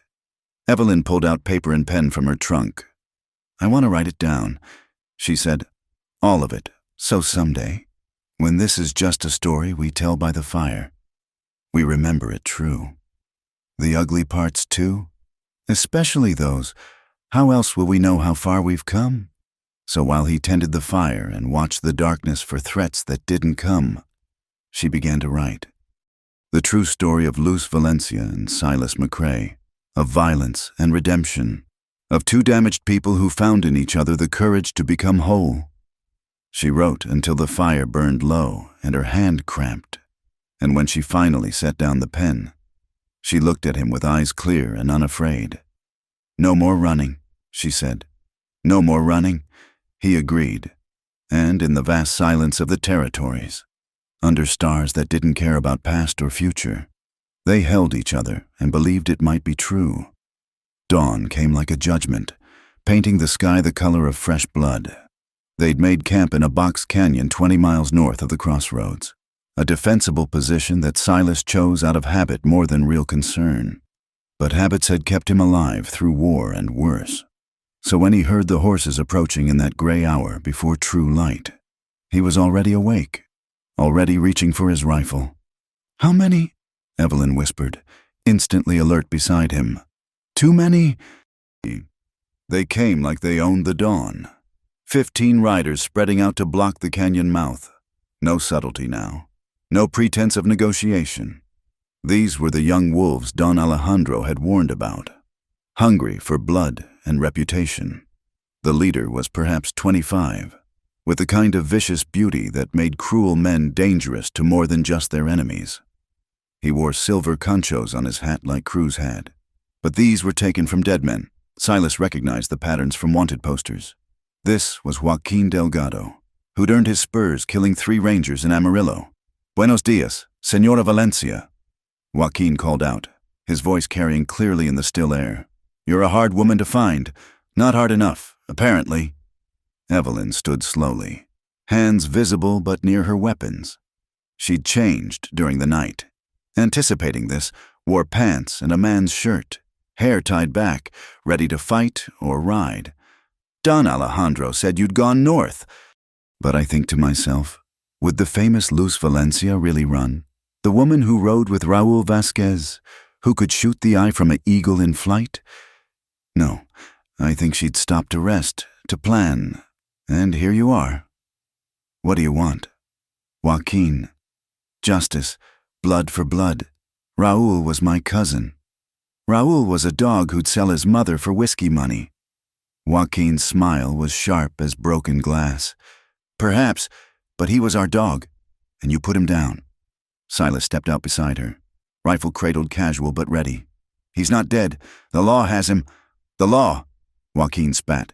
S1: Evelyn pulled out paper and pen from her trunk. "I want to write it down," she said. "All of it, so someday, when this is just a story we tell by the fire, we remember it true. The ugly parts too, especially those. How else will we know how far we've come?" So while he tended the fire and watched the darkness for threats that didn't come, she began to write. The true story of Luz Valencia and Silas McCrae, of violence and redemption, of two damaged people who found in each other the courage to become whole. She wrote until the fire burned low and her hand cramped, and when she finally set down the pen, she looked at him with eyes clear and unafraid. "No more running," she said. "No more running," he agreed, and in the vast silence of the territories, under stars that didn't care about past or future, they held each other and believed it might be true. Dawn came like a judgment, painting the sky the color of fresh blood. They'd made camp in a box canyon 20 miles north of the crossroads, a defensible position that Silas chose out of habit more than real concern. But habits had kept him alive through war and worse. So when he heard the horses approaching in that gray hour before true light, he was already awake, already reaching for his rifle. "How many?" Evelyn whispered, instantly alert beside him. "Too many?" They came like they owned the dawn. 15 riders spreading out to block the canyon mouth. No subtlety now. No pretense of negotiation. These were the young wolves Don Alejandro had warned about, hungry for blood and reputation. The leader was perhaps 25, with the kind of vicious beauty that made cruel men dangerous to more than just their enemies. He wore silver conchos on his hat like Cruz had, but these were taken from dead men. Silas recognized the patterns from wanted posters. This was Joaquin Delgado, who'd earned his spurs killing 3 rangers in Amarillo. "Buenos dias, Senora Valencia," Joaquin called out, his voice carrying clearly in the still air. "You're a hard woman to find. Not hard enough, apparently." Evelyn stood slowly, hands visible but near her weapons. She'd changed during the night. Anticipating this, wore pants and a man's shirt, hair tied back, ready to fight or ride. "Don Alejandro said you'd gone north." But I think to myself, would the famous Luz Valencia really run? The woman who rode with Raul Vasquez, who could shoot the eye from an eagle in flight? No, I think she'd stop to rest, to plan, and here you are. "What do you want?" "Joaquin. Justice. Blood for blood. Raul was my cousin. Raul was a dog who'd sell his mother for whiskey money." Joaquin's smile was sharp as broken glass. "Perhaps, but he was our dog, and you put him down." Silas stepped out beside her, rifle cradled casual but ready. "He's not dead. The law has him." "The law," Joaquin spat.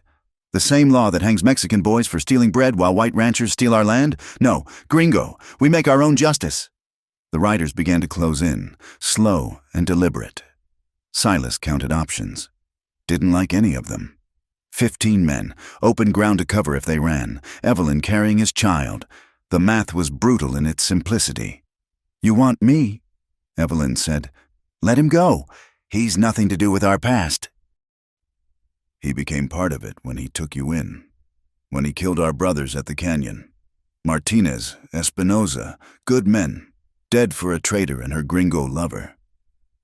S1: "The same law that hangs Mexican boys for stealing bread while white ranchers steal our land? No, gringo, we make our own justice." The riders began to close in, slow and deliberate. Silas counted options. Didn't like any of them. 15 men, open ground to cover if they ran, Evelyn carrying his child. The math was brutal in its simplicity. "You want me?" Evelyn said. "Let him go. He's nothing to do with our past." "He became part of it when he took you in, when he killed our brothers at the canyon. Martinez, Espinoza, good men, dead for a traitor and her gringo lover.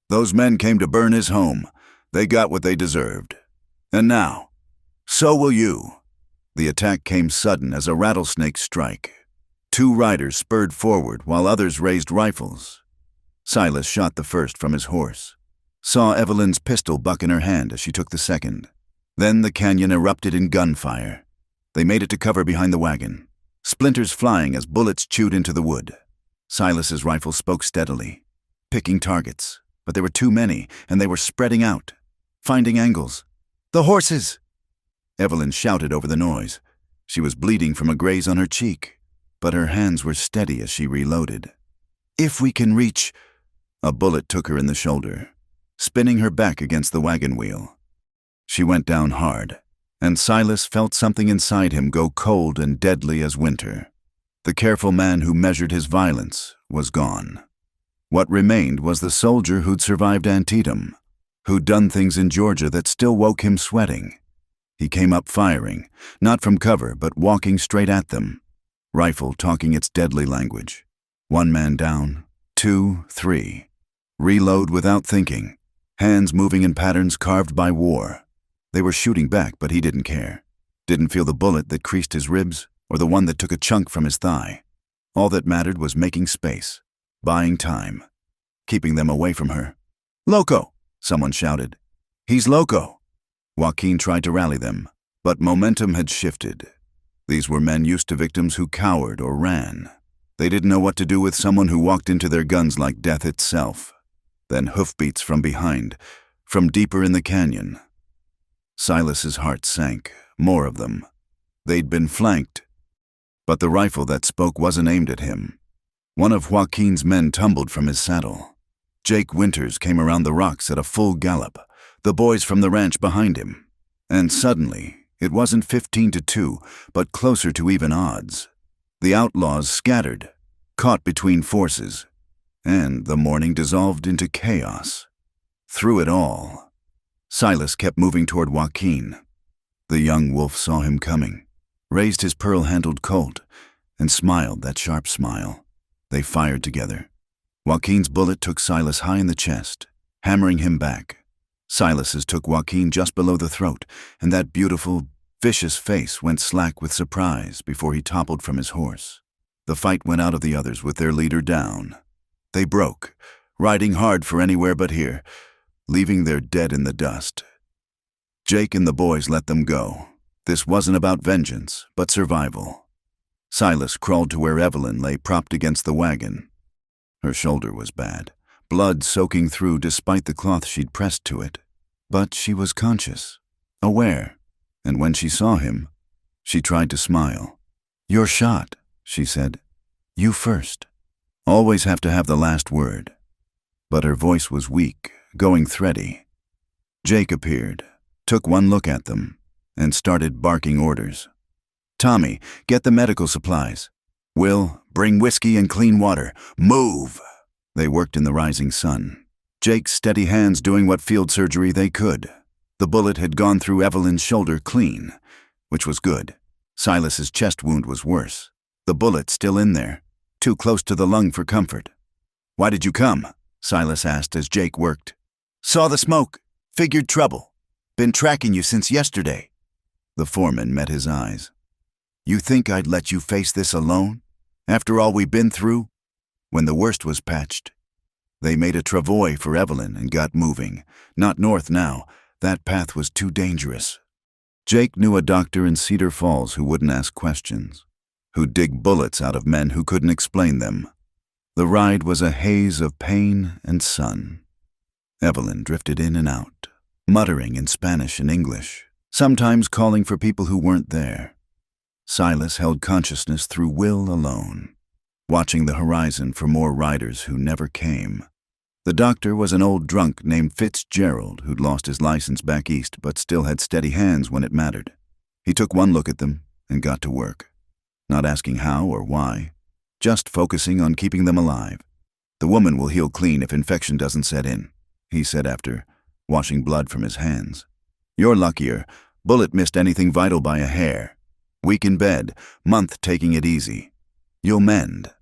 S1: Those men came to burn his home. They got what they deserved. And now, so will you." The attack came sudden as a rattlesnake strike. 2 riders spurred forward while others raised rifles. Silas shot the first from his horse, saw Evelyn's pistol buck in her hand as she took the second. Then the canyon erupted in gunfire. They made it to cover behind the wagon, splinters flying as bullets chewed into the wood. Silas's rifle spoke steadily, picking targets, but there were too many, and they were spreading out, finding angles. "The horses!" Evelyn shouted over the noise. She was bleeding from a graze on her cheek, but her hands were steady as she reloaded. "If we can reach—" A bullet took her in the shoulder, spinning her back against the wagon wheel. She went down hard, and Silas felt something inside him go cold and deadly as winter. The careful man who measured his violence was gone. What remained was the soldier who'd survived Antietam, who'd done things in Georgia that still woke him sweating. He came up firing, not from cover, but walking straight at them, rifle talking its deadly language. 1 man down, 2, 3. Reload without thinking, hands moving in patterns carved by war. They were shooting back, but he didn't care. Didn't feel the bullet that creased his ribs or the one that took a chunk from his thigh. All that mattered was making space, buying time, keeping them away from her. "Loco!" someone shouted. "He's loco!" Joaquin tried to rally them, but momentum had shifted. These were men used to victims who cowered or ran. They didn't know what to do with someone who walked into their guns like death itself. Then hoofbeats from behind, from deeper in the canyon. Silas's heart sank. More of them. They'd been flanked. But the rifle that spoke wasn't aimed at him. One of Joaquin's men tumbled from his saddle. Jake Winters came around the rocks at a full gallop, the boys from the ranch behind him. And suddenly, it wasn't 15-2, but closer to even odds. The outlaws scattered, caught between forces, and the morning dissolved into chaos. Through it all, Silas kept moving toward Joaquin. The young wolf saw him coming, raised his pearl-handled Colt, and smiled that sharp smile. They fired together. Joaquin's bullet took Silas high in the chest, hammering him back. Silas's took Joaquin just below the throat, and that beautiful, vicious face went slack with surprise before he toppled from his horse. The fight went out of the others with their leader down. They broke, riding hard for anywhere but here, leaving their dead in the dust. Jake and the boys let them go. This wasn't about vengeance, but survival. Silas crawled to where Evelyn lay propped against the wagon. Her shoulder was bad, blood soaking through despite the cloth she'd pressed to it. But she was conscious, aware, and when she saw him, she tried to smile. "You're shot," she said. "You first. Always have to have the last word." But her voice was weak, going thready. Jake appeared, took one look at them, and started barking orders. "Tommy, get the medical supplies. Will, bring whiskey and clean water. Move!" They worked in the rising sun. Jake's steady hands doing what field surgery they could. The bullet had gone through Evelyn's shoulder clean, which was good. Silas's chest wound was worse. The bullet still in there, too close to the lung for comfort. "Why did you come?" Silas asked as Jake worked. "Saw the smoke. Figured trouble. Been tracking you since yesterday." The foreman met his eyes. "You think I'd let you face this alone? After all we've been through?" When the worst was patched, they made a travois for Evelyn and got moving. Not north now. That path was too dangerous. Jake knew a doctor in Cedar Falls who wouldn't ask questions, who'd dig bullets out of men who couldn't explain them. The ride was a haze of pain and sun. Evelyn drifted in and out, muttering in Spanish and English, sometimes calling for people who weren't there. Silas held consciousness through will alone, watching the horizon for more riders who never came. The doctor was an old drunk named Fitzgerald who'd lost his license back east but still had steady hands when it mattered. He took one look at them and got to work, not asking how or why, just focusing on keeping them alive. "The woman will heal clean if infection doesn't set in," he said after washing blood from his hands. "You're luckier. Bullet missed anything vital by a hair. Week in bed, month taking it easy. You'll mend."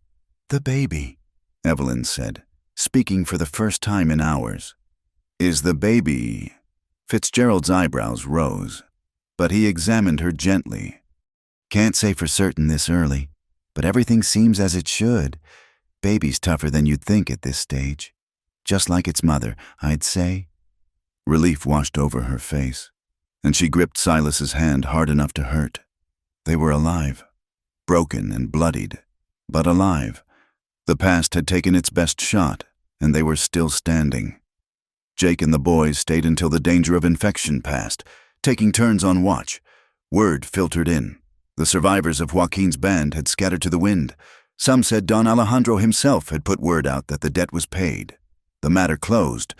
S1: "The baby," Evelyn said, speaking for the first time in hours. "Is the baby—" Fitzgerald's eyebrows rose, but he examined her gently. "Can't say for certain this early, but everything seems as it should. Baby's tougher than you'd think at this stage. Just like its mother, I'd say." Relief washed over her face, and she gripped Silas's hand hard enough to hurt. They were alive, broken and bloodied, but alive. The past had taken its best shot, and they were still standing. Jake and the boys stayed until the danger of infection passed, taking turns on watch. Word filtered in. The survivors of Joaquin's band had scattered to the wind. Some said Don Alejandro himself had put word out that the debt was paid. The matter closed,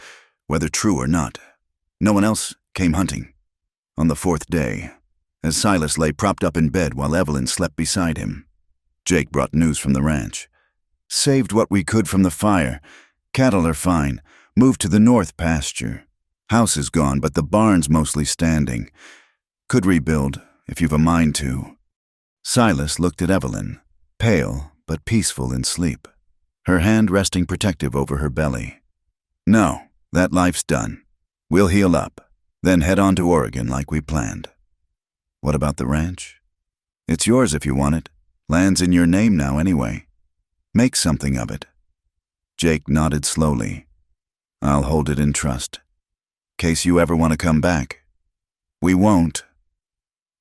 S1: whether true or not. No one else came hunting. On the fourth day, as Silas lay propped up in bed while Evelyn slept beside him, Jake brought news from the ranch. "Saved what we could from the fire. Cattle are fine. Moved to the north pasture. House is gone, but the barn's mostly standing. Could rebuild, if you've a mind to." Silas looked at Evelyn, pale but peaceful in sleep, her hand resting protective over her belly. "No, that life's done. We'll heal up, then head on to Oregon like we planned." "What about the ranch?" "It's yours if you want it. Land's in your name now anyway. Make something of it." Jake nodded slowly. "I'll hold it in trust. Case you ever want to come back." We won't.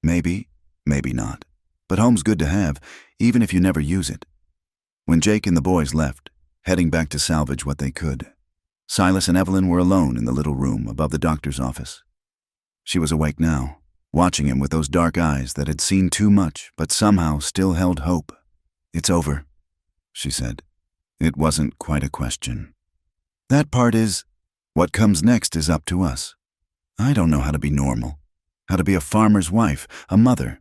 S1: Maybe, maybe not. But home's good to have, even if you never use it. When Jake and the boys left, heading back to salvage what they could, Silas and Evelyn were alone in the little room above the doctor's office. She was awake now, watching him with those dark eyes that had seen too much but somehow still held hope. "It's over," she said. It wasn't quite a question. "That part is, what comes next is up to us. I don't know how to be normal, how to be a farmer's wife, a mother.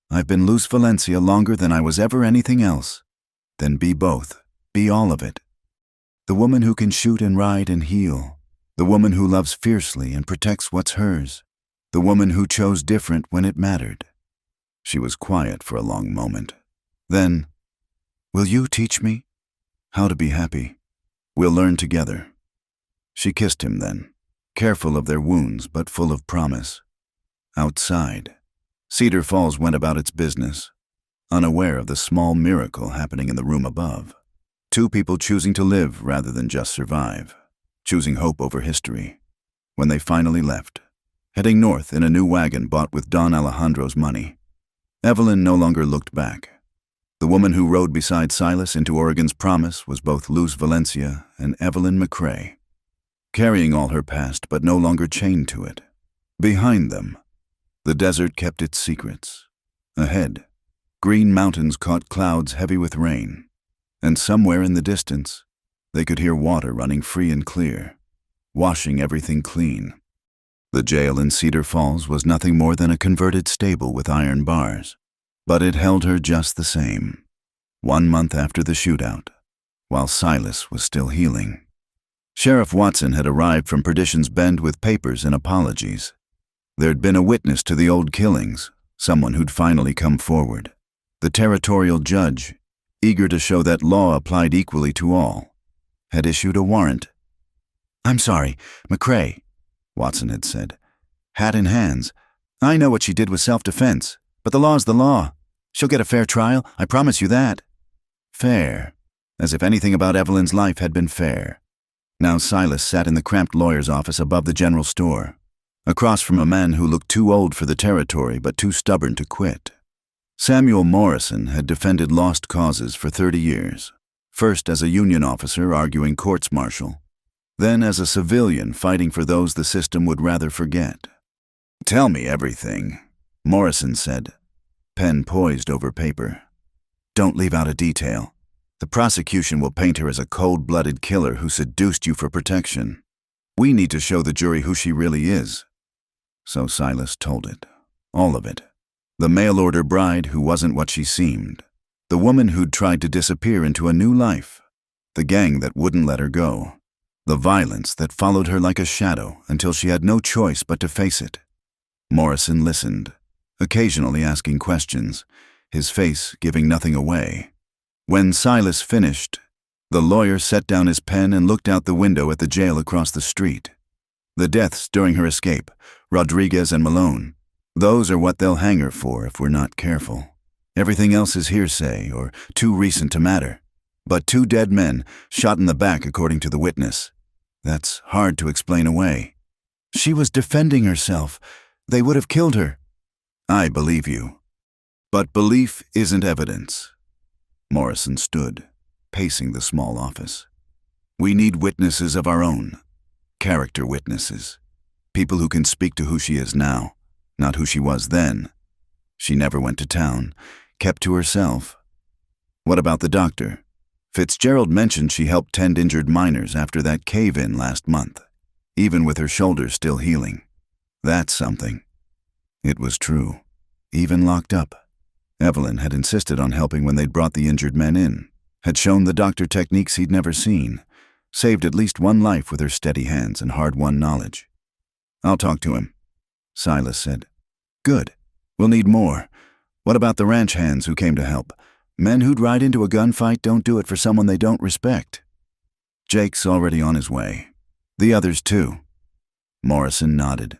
S1: I've been Luz Valencia longer than I was ever anything else. Then be both, be all of it. The woman who can shoot and ride and heal, the woman who loves fiercely and protects what's hers, the woman who chose different when it mattered." She was quiet for a long moment. Then, "Will you teach me how to be happy? We'll learn together." She kissed him then, careful of their wounds but full of promise. Outside, Cedar Falls went about its business, unaware of the small miracle happening in the room above. Two people choosing to live rather than just survive, choosing hope over history. When they finally left, heading north in a new wagon bought with Don Alejandro's money, Evelyn no longer looked back. The woman who rode beside Silas into Oregon's promise was both Luz Valencia and Evelyn McCrae, carrying all her past but no longer chained to it. Behind them, the desert kept its secrets. Ahead, green mountains caught clouds heavy with rain, and somewhere in the distance, they could hear water running free and clear, washing everything clean. The jail in Cedar Falls was nothing more than a converted stable with iron bars, but it held her just the same. 1 month after the shootout, while Silas was still healing. Sheriff Watson had arrived from Perdition's Bend with papers and apologies. There'd been a witness to the old killings, someone who'd finally come forward. The territorial judge, eager to show that law applied equally to all, had issued a warrant. "I'm sorry, McCrae," Watson had said, hat in hands. "I know what she did was self-defense, but the law's the law. She'll get a fair trial, I promise you that." Fair, as if anything about Evelyn's life had been fair. Now Silas sat in the cramped lawyer's office above the general store, across from a man who looked too old for the territory but too stubborn to quit. Samuel Morrison had defended lost causes for 30 years, first as a Union officer arguing courts-martial, then as a civilian fighting for those the system would rather forget. "Tell me everything," Morrison said, pen poised over paper. "Don't leave out a detail. The prosecution will paint her as a cold-blooded killer who seduced you for protection. We need to show the jury who she really is." So Silas told it, all of it. The mail-order bride who wasn't what she seemed, the woman who'd tried to disappear into a new life, the gang that wouldn't let her go, the violence that followed her like a shadow until she had no choice but to face it. Morrison listened, occasionally asking questions, his face giving nothing away. When Silas finished, the lawyer set down his pen and looked out the window at the jail across the street. The deaths during her escape, Rodriguez and Malone, those are what they'll hang her for if we're not careful. Everything else is hearsay or too recent to matter. But 2 dead men, shot in the back according to the witness. That's hard to explain away. She was defending herself. They would have killed her. I believe you. But belief isn't evidence. Morrison stood, pacing the small office. We need witnesses of our own. Character witnesses. People who can speak to who she is now, not who she was then. She never went to town, kept to herself. What about the doctor? Fitzgerald mentioned she helped tend injured miners after that cave-in last month, even with her shoulders still healing. That's something. It was true, even locked up. Evelyn had insisted on helping when they'd brought the injured men in, had shown the doctor techniques he'd never seen, saved at least one life with her steady hands and hard-won knowledge. I'll talk to him, Silas said. Good. We'll need more. What about the ranch hands who came to help? Men who'd ride into a gunfight don't do it for someone they don't respect. Jake's already on his way. The others too. Morrison nodded,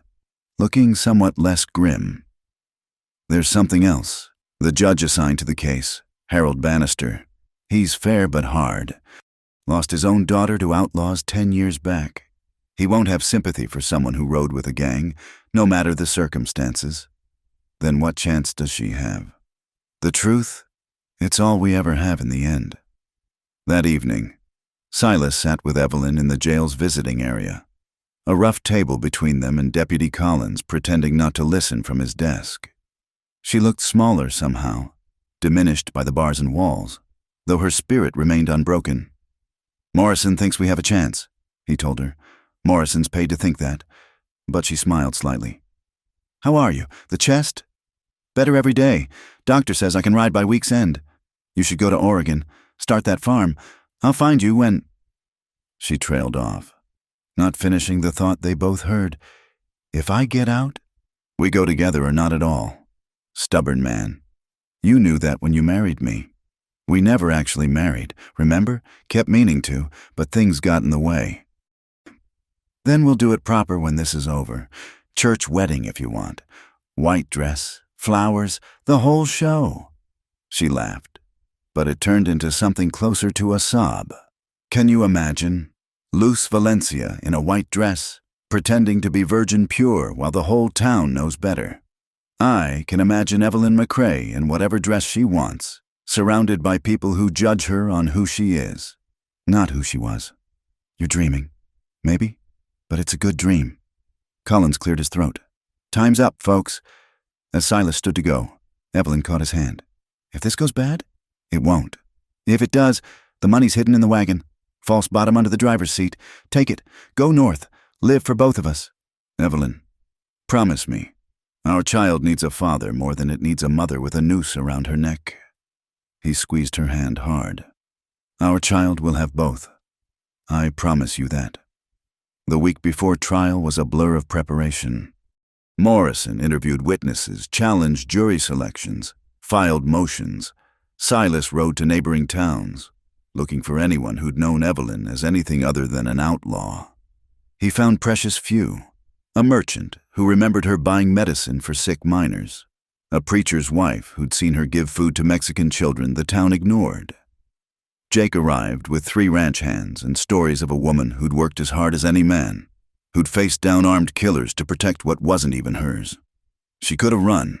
S1: looking somewhat less grim. There's something else. The judge assigned to the case, Harold Bannister. He's fair but hard. Lost his own daughter to outlaws 10 years back. He won't have sympathy for someone who rode with a gang, no matter the circumstances. Then what chance does she have? The truth? It's all we ever have in the end. That evening, Silas sat with Evelyn in the jail's visiting area, a rough table between them and Deputy Collins pretending not to listen from his desk. She looked smaller somehow, diminished by the bars and walls, though her spirit remained unbroken. "Morrison thinks we have a chance," he told her. "Morrison's paid to think that." But she smiled slightly. "How are you? The chest?" "Better every day. Doctor says I can ride by week's end. You should go to Oregon. Start that farm. I'll find you when—" She trailed off, not finishing the thought they both heard. "If I get out, we go together or not at all. Stubborn man. You knew that when you married me. We never actually married, remember? Kept meaning to, but things got in the way. Then we'll do it proper when this is over. Church wedding if you want. White dress, flowers, the whole show." She laughed, but it turned into something closer to a sob. Can you imagine? Luz Valencia in a white dress, pretending to be virgin pure while the whole town knows better. I can imagine Evelyn McCrae in whatever dress she wants, surrounded by people who judge her on who she is, not who she was. "You're dreaming. Maybe, but it's a good dream." Collins cleared his throat. "Time's up, folks." As Silas stood to go, Evelyn caught his hand. "If this goes bad, it won't. If it does, the money's hidden in the wagon. False bottom under the driver's seat. Take it. Go north. Live for both of us." "Evelyn, promise me. Our child needs a father more than it needs a mother with a noose around her neck." He squeezed her hand hard. "Our child will have both. I promise you that." The week before trial was a blur of preparation. Morrison interviewed witnesses, challenged jury selections, filed motions. Silas rode to neighboring towns, looking for anyone who'd known Evelyn as anything other than an outlaw. He found precious few. A merchant who remembered her buying medicine for sick miners. A preacher's wife who'd seen her give food to Mexican children the town ignored. Jake arrived with 3 ranch hands and stories of a woman who'd worked as hard as any man, who'd faced down armed killers to protect what wasn't even hers. She could have run,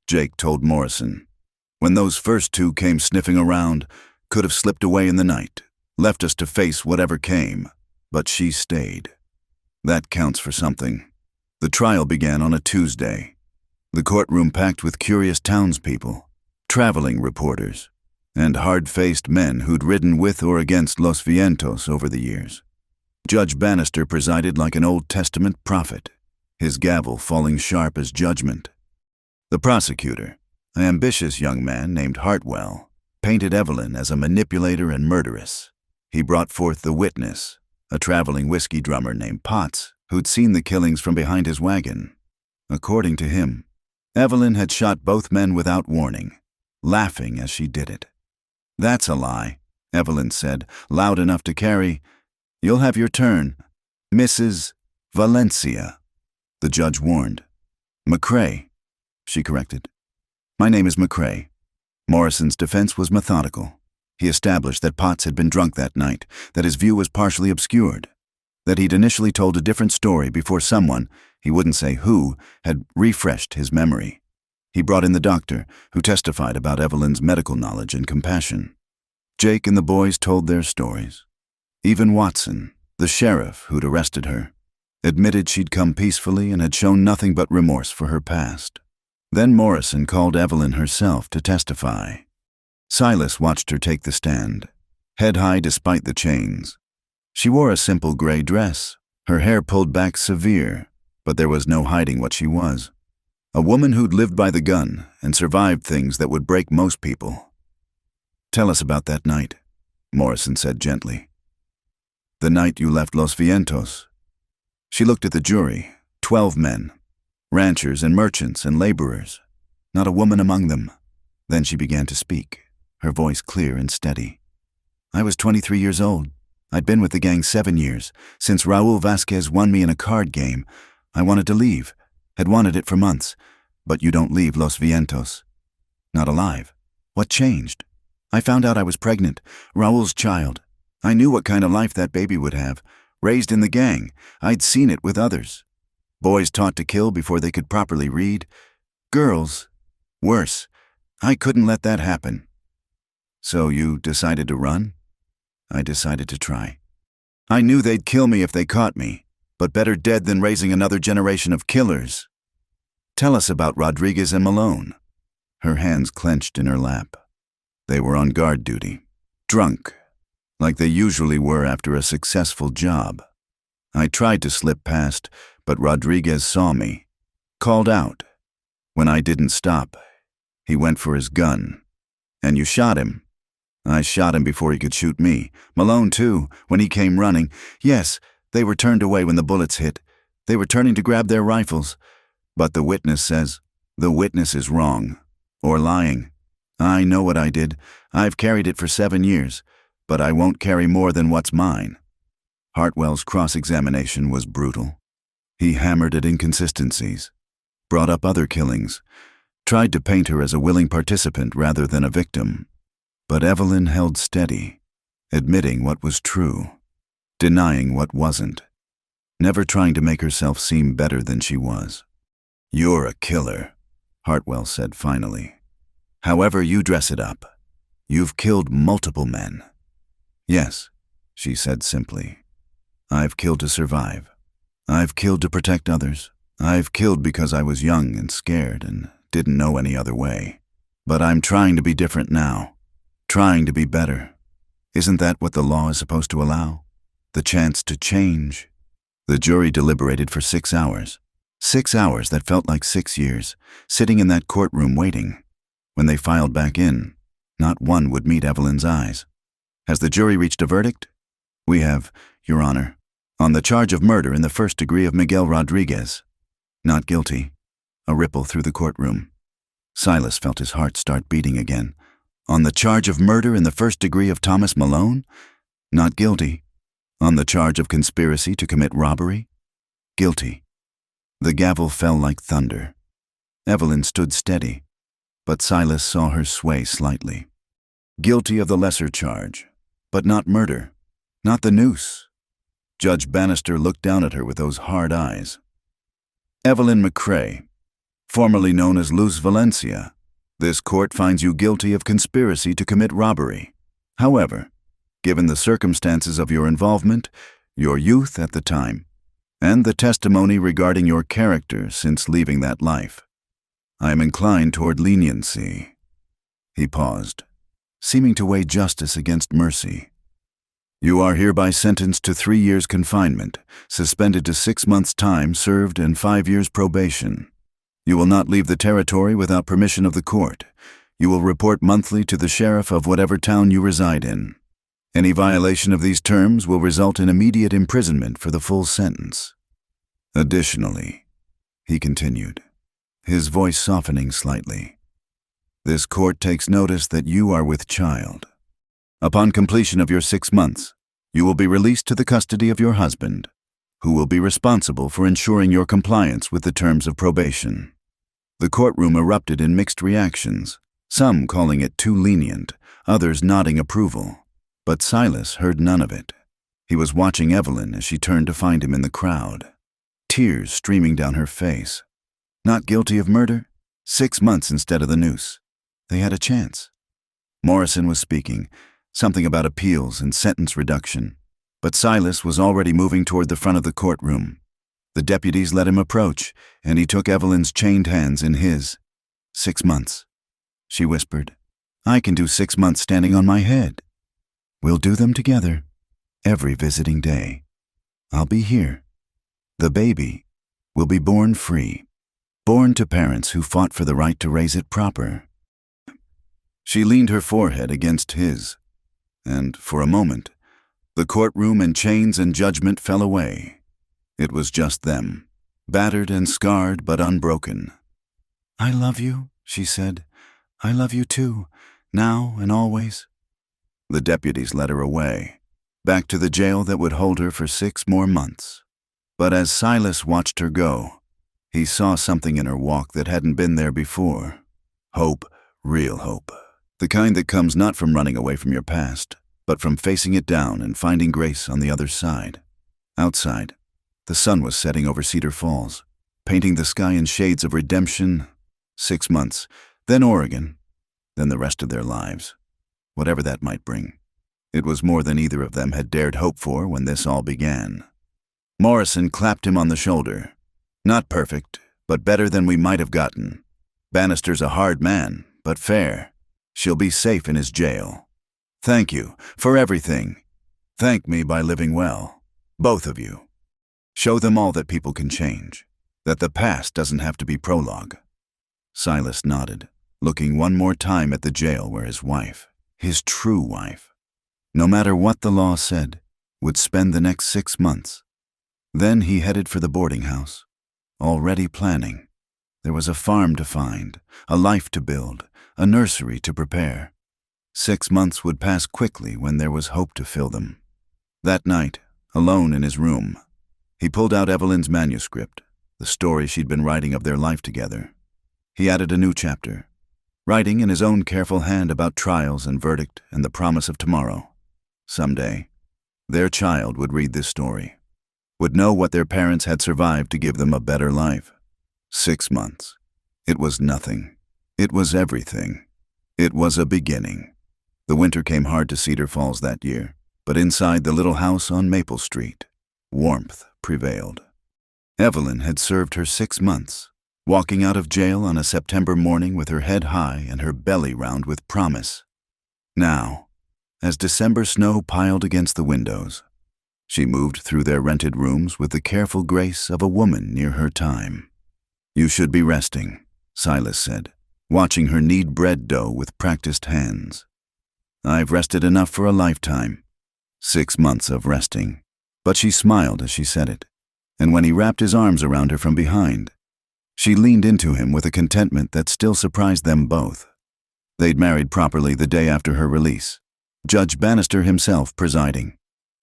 S1: Jake told Morrison. When those first 2 came sniffing around, could have slipped away in the night, left us to face whatever came, but she stayed. That counts for something. The trial began on a Tuesday. The courtroom packed with curious townspeople, traveling reporters, and hard-faced men who'd ridden with or against Los Vientos over the years. Judge Bannister presided like an Old Testament prophet, his gavel falling sharp as judgment. The prosecutor, an ambitious young man named Hartwell, painted Evelyn as a manipulator and murderess. He brought forth the witness, a traveling whiskey drummer named Potts, who'd seen the killings from behind his wagon. According to him, Evelyn had shot both men without warning, laughing as she did it. "That's a lie," Evelyn said, loud enough to carry. "You'll have your turn, Mrs. Valencia," the judge warned. "McCrae," she corrected. "My name is McCrae." Morrison's defense was methodical. He established that Potts had been drunk that night, that his view was partially obscured, that he'd initially told a different story before someone, he wouldn't say who, had refreshed his memory. He brought in the doctor, who testified about Evelyn's medical knowledge and compassion. Jake and the boys told their stories. Even Watson, the sheriff who'd arrested her, admitted she'd come peacefully and had shown nothing but remorse for her past. Then Morrison called Evelyn herself to testify. Silas watched her take the stand, head high despite the chains. She wore a simple gray dress, her hair pulled back severe, but there was no hiding what she was. A woman who'd lived by the gun and survived things that would break most people. "Tell us about that night," Morrison said gently. "The night you left Los Vientos." She looked at the jury, 12 men, ranchers and merchants and laborers, not a woman among them. Then she began to speak, her voice clear and steady. "I was 23 years old. I'd been with the gang 7 years. Since Raul Vasquez won me in a card game, I wanted to leave, had wanted it for months. But you don't leave Los Vientos. Not alive. What changed? I found out I was pregnant, Raul's child. I knew what kind of life that baby would have. Raised in the gang, I'd seen it with others. Boys taught to kill before they could properly read. Girls, worse. I couldn't let that happen. So you decided to run? I decided to try. I knew they'd kill me if they caught me, but better dead than raising another generation of killers. Tell us about Rodriguez and Malone. Her hands clenched in her lap. They were on guard duty, drunk, like they usually were after a successful job. I tried to slip past, but Rodriguez saw me, called out. When I didn't stop, he went for his gun. And you shot him. I shot him before he could shoot me. Malone, too, when he came running. Yes, they were turned away when the bullets hit. They were turning to grab their rifles. But the witness says, the witness is wrong. Or lying. I know what I did. I've carried it for 7 years. But I won't carry more than what's mine. Hartwell's cross-examination was brutal. He hammered at inconsistencies, brought up other killings, tried to paint her as a willing participant rather than a victim. But Evelyn held steady, admitting what was true, denying what wasn't, never trying to make herself seem better than she was. You're a killer, Hartwell said finally. However you dress it up, you've killed multiple men. Yes, she said simply. I've killed to survive. I've killed to protect others. I've killed because I was young and scared and didn't know any other way. But I'm trying to be different now. Trying to be better. Isn't that what the law is supposed to allow? The chance to change. The jury deliberated for 6 hours. 6 hours that felt like 6 years, sitting in that courtroom waiting. When they filed back in, not one would meet Evelyn's eyes. Has the jury reached a verdict? We have, Your Honor. On the charge of murder in the first degree of Miguel Rodriguez. Not guilty. A ripple through the courtroom. Silas felt his heart start beating again. On the charge of murder in the first degree of Thomas Malone? Not guilty. On the charge of conspiracy to commit robbery? Guilty. The gavel fell like thunder. Evelyn stood steady, but Silas saw her sway slightly. Guilty of the lesser charge, but not murder, not the noose. Judge Bannister looked down at her with those hard eyes. Evelyn McCrae, formerly known as Luz Valencia, this court finds you guilty of conspiracy to commit robbery. However, given the circumstances of your involvement, your youth at the time, and the testimony regarding your character since leaving that life, I am inclined toward leniency. He paused, seeming to weigh justice against mercy. You are hereby sentenced to 3 years confinement, suspended to 6 months' time served and 5 years probation. You will not leave the territory without permission of the court. You will report monthly to the sheriff of whatever town you reside in. Any violation of these terms will result in immediate imprisonment for the full sentence. Additionally, he continued, his voice softening slightly, this court takes notice that you are with child. Upon completion of your 6 months, you will be released to the custody of your husband, who will be responsible for ensuring your compliance with the terms of probation. The courtroom erupted in mixed reactions, some calling it too lenient, others nodding approval. But Silas heard none of it. He was watching Evelyn as she turned to find him in the crowd, tears streaming down her face. Not guilty of murder? 6 months instead of the noose. They had a chance. Morrison was speaking, something about appeals and sentence reduction. But Silas was already moving toward the front of the courtroom. The deputies let him approach, and he took Evelyn's chained hands in his. 6 months, she whispered. I can do 6 months standing on my head. We'll do them together, every visiting day. I'll be here. The baby will be born free, born to parents who fought for the right to raise it proper. She leaned her forehead against his, and for a moment, the courtroom and chains and judgment fell away. It was just them, battered and scarred but unbroken. I love you, she said. I love you too, now and always. The deputies led her away, back to the jail that would hold her for 6 more months. But as Silas watched her go, he saw something in her walk that hadn't been there before. Hope, real hope. The kind that comes not from running away from your past, but from facing it down and finding grace on the other side. Outside, the sun was setting over Cedar Falls, painting the sky in shades of redemption. 6 months, then Oregon, then the rest of their lives, whatever that might bring. It was more than either of them had dared hope for when this all began. Morrison clapped him on the shoulder. Not perfect, but better than we might have gotten. Bannister's a hard man, but fair. She'll be safe in his jail. Thank you for everything. Thank me by living well, both of you. Show them all that people can change, that the past doesn't have to be prologue. Silas nodded, looking one more time at the jail where his wife, his true wife, no matter what the law said, would spend the next 6 months. Then he headed for the boarding house, already planning. There was a farm to find, a life to build, a nursery to prepare. 6 months would pass quickly when there was hope to fill them. That night, alone in his room, he pulled out Evelyn's manuscript, the story she'd been writing of their life together. He added a new chapter, writing in his own careful hand about trials and verdict and the promise of tomorrow. Someday, their child would read this story, would know what their parents had survived to give them a better life. 6 months. It was nothing. It was everything. It was a beginning. The winter came hard to Cedar Falls that year, but inside the little house on Maple Street, warmth prevailed. Evelyn had served her 6 months, walking out of jail on a September morning with her head high and her belly round with promise. Now, as December snow piled against the windows, she moved through their rented rooms with the careful grace of a woman near her time. "You should be resting," Silas said, watching her knead bread dough with practiced hands. "I've rested enough for a lifetime." 6 months of resting. But she smiled as she said it, and when he wrapped his arms around her from behind, she leaned into him with a contentment that still surprised them both. They'd married properly the day after her release, Judge Bannister himself presiding.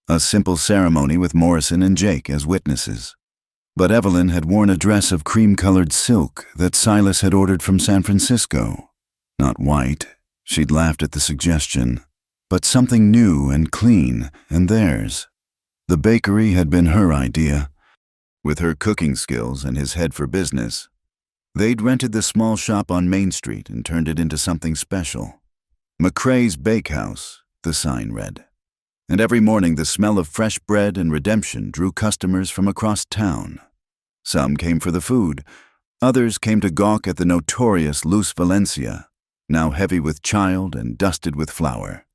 S1: A simple ceremony with Morrison and Jake as witnesses. But Evelyn had worn a dress of cream-colored silk that Silas had ordered from San Francisco. Not white, she'd laughed at the suggestion, but something new and clean and theirs. The bakery had been her idea. With her cooking skills and his head for business, they'd rented the small shop on Main Street and turned it into something special. McCrae's Bakehouse, the sign read. And every morning the smell of fresh bread and redemption drew customers from across town. Some came for the food. Others came to gawk at the notorious Luz Valencia, now heavy with child and dusted with flour.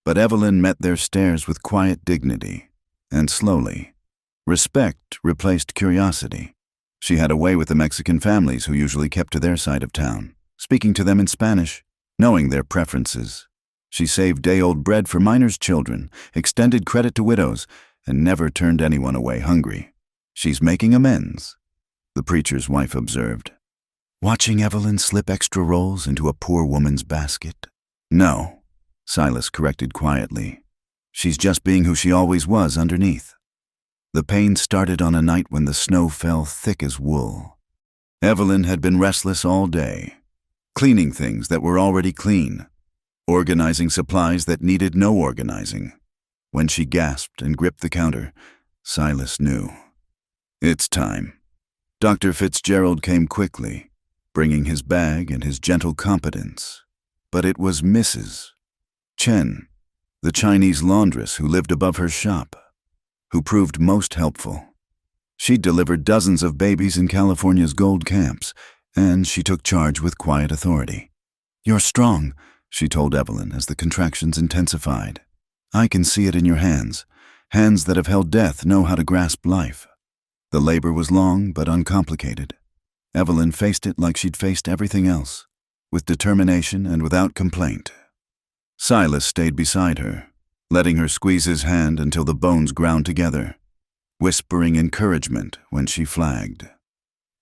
S1: But Evelyn met their stares with quiet dignity, and slowly, respect replaced curiosity. She had a way with the Mexican families who usually kept to their side of town, speaking to them in Spanish, knowing their preferences. She saved day-old bread for miners' children, extended credit to widows, and never turned anyone away hungry. "She's making amends," the preacher's wife observed, watching Evelyn slip extra rolls into a poor woman's basket. "No," Silas corrected quietly. "She's just being who she always was underneath." The pain started on a night when the snow fell thick as wool. Evelyn had been restless all day, cleaning things that were already clean, organizing supplies that needed no organizing. When she gasped and gripped the counter, Silas knew. "It's time." Dr. Fitzgerald came quickly, bringing his bag and his gentle competence. But it was Mrs. Chen, the Chinese laundress who lived above her shop, who proved most helpful. She'd delivered dozens of babies in California's gold camps, and she took charge with quiet authority. "You're strong," she told Evelyn as the contractions intensified. "I can see it in your hands. Hands that have held death know how to grasp life." The labor was long but uncomplicated. Evelyn faced it like she'd faced everything else, with determination and without complaint. Silas stayed beside her, letting her squeeze his hand until the bones ground together, whispering encouragement when she flagged.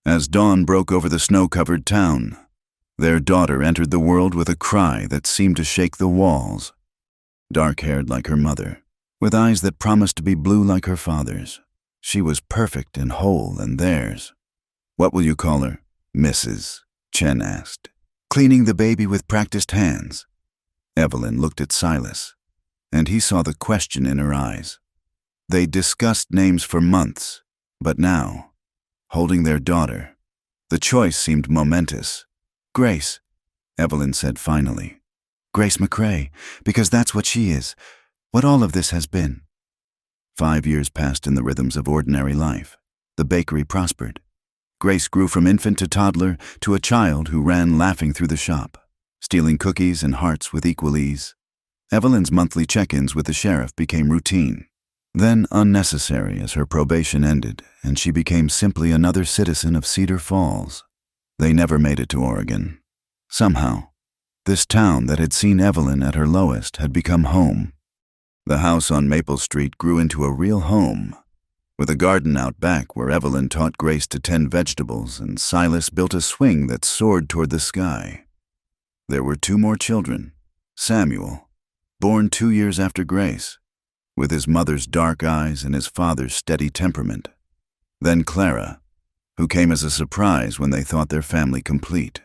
S1: As dawn broke over the snow-covered town, their daughter entered the world with a cry that seemed to shake the walls. Dark-haired like her mother, with eyes that promised to be blue like her father's. She was perfect and whole and theirs. "What will you call her?" Mrs. Chen asked, cleaning the baby with practiced hands. Evelyn looked at Silas, and he saw the question in her eyes. They discussed names for months, but now, holding their daughter, the choice seemed momentous. Grace, Evelyn said finally. Grace McCrae, because that's what she is, what all of this has been. 5 years passed in the rhythms of ordinary life. The bakery prospered. Grace grew from infant to toddler to a child who ran laughing through the shop, stealing cookies and hearts with equal ease. Evelyn's monthly check-ins with the sheriff became routine, then unnecessary as her probation ended and she became simply another citizen of Cedar Falls. They never made it to Oregon. Somehow, this town that had seen Evelyn at her lowest had become home. The house on Maple Street grew into a real home, with a garden out back where Evelyn taught Grace to tend vegetables and Silas built a swing that soared toward the sky. There were 2 more children. Samuel, born 2 years after Grace, with his mother's dark eyes and his father's steady temperament. Then Clara, who came as a surprise when they thought their family complete.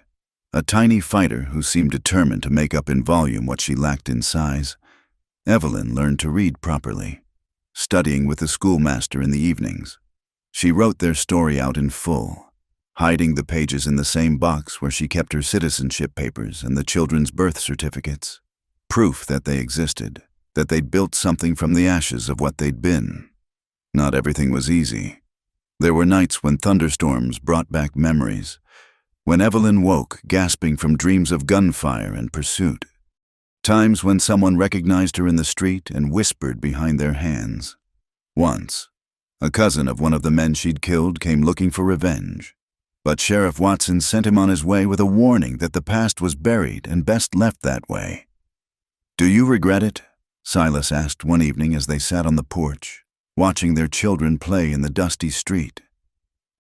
S1: A tiny fighter who seemed determined to make up in volume what she lacked in size. Evelyn learned to read properly, studying with the schoolmaster in the evenings. She wrote their story out in full, hiding the pages in the same box where she kept her citizenship papers and the children's birth certificates. Proof that they existed, that they'd built something from the ashes of what they'd been. Not everything was easy. There were nights when thunderstorms brought back memories, when Evelyn woke, gasping from dreams of gunfire and pursuit. Times when someone recognized her in the street and whispered behind their hands. Once, a cousin of one of the men she'd killed came looking for revenge, but Sheriff Watson sent him on his way with a warning that the past was buried and best left that way. "Do you regret it?" Silas asked one evening as they sat on the porch, watching their children play in the dusty street.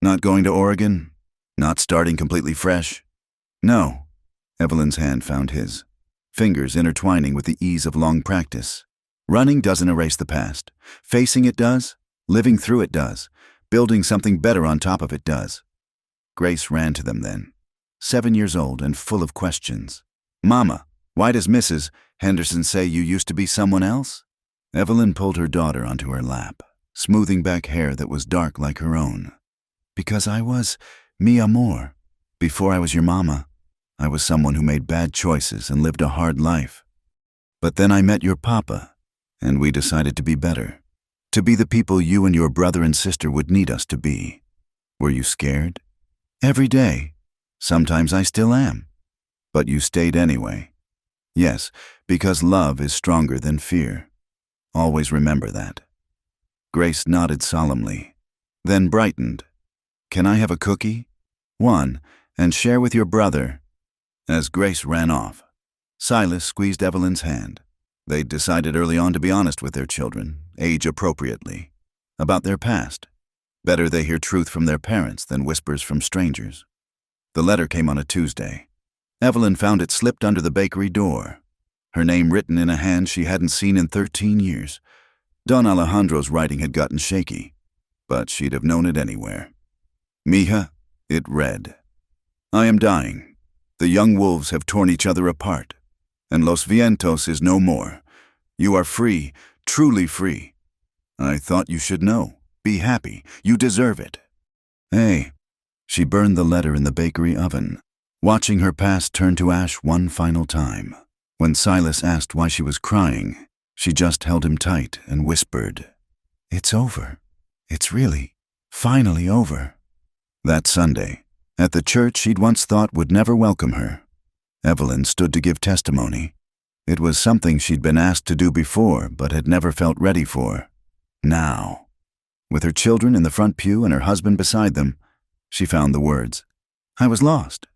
S1: "Not going to Oregon? Not starting completely fresh?" "No." Evelyn's hand found his, fingers intertwining with the ease of long practice. "Running doesn't erase the past. Facing it does. Living through it does. Building something better on top of it does." Grace ran to them then, 7 years old and full of questions. "Mama, why does Mrs. Henderson say you used to be someone else?" Evelyn pulled her daughter onto her lap, smoothing back hair that was dark like her own. "Because I was mi amor. Before I was your mama, I was someone who made bad choices and lived a hard life. But then I met your papa, and we decided to be better, to be the people you and your brother and sister would need us to be. Were you scared? Every day. Sometimes I still am. But you stayed anyway. Yes, because love is stronger than fear. Always remember that." Grace nodded solemnly, then brightened. "Can I have a cookie? One, and share with your brother." As Grace ran off, Silas squeezed Evelyn's hand. They'd decided early on to be honest with their children, age appropriately, about their past. Better they hear truth from their parents than whispers from strangers. The letter came on a Tuesday. Evelyn found it slipped under the bakery door, her name written in a hand she hadn't seen in 13 years. Don Alejandro's writing had gotten shaky, but she'd have known it anywhere. "Mija," it read, "I am dying. The young wolves have torn each other apart, and Los Vientos is no more. You are free, truly free. I thought you should know. Be happy. You deserve it." Hey. She burned the letter in the bakery oven, watching her past turn to ash one final time. When Silas asked why she was crying, she just held him tight and whispered, "It's over. It's really, finally over." That Sunday, at the church she'd once thought would never welcome her, Evelyn stood to give testimony. It was something she'd been asked to do before but had never felt ready for. Now, with her children in the front pew and her husband beside them, she found the words. "I was lost,"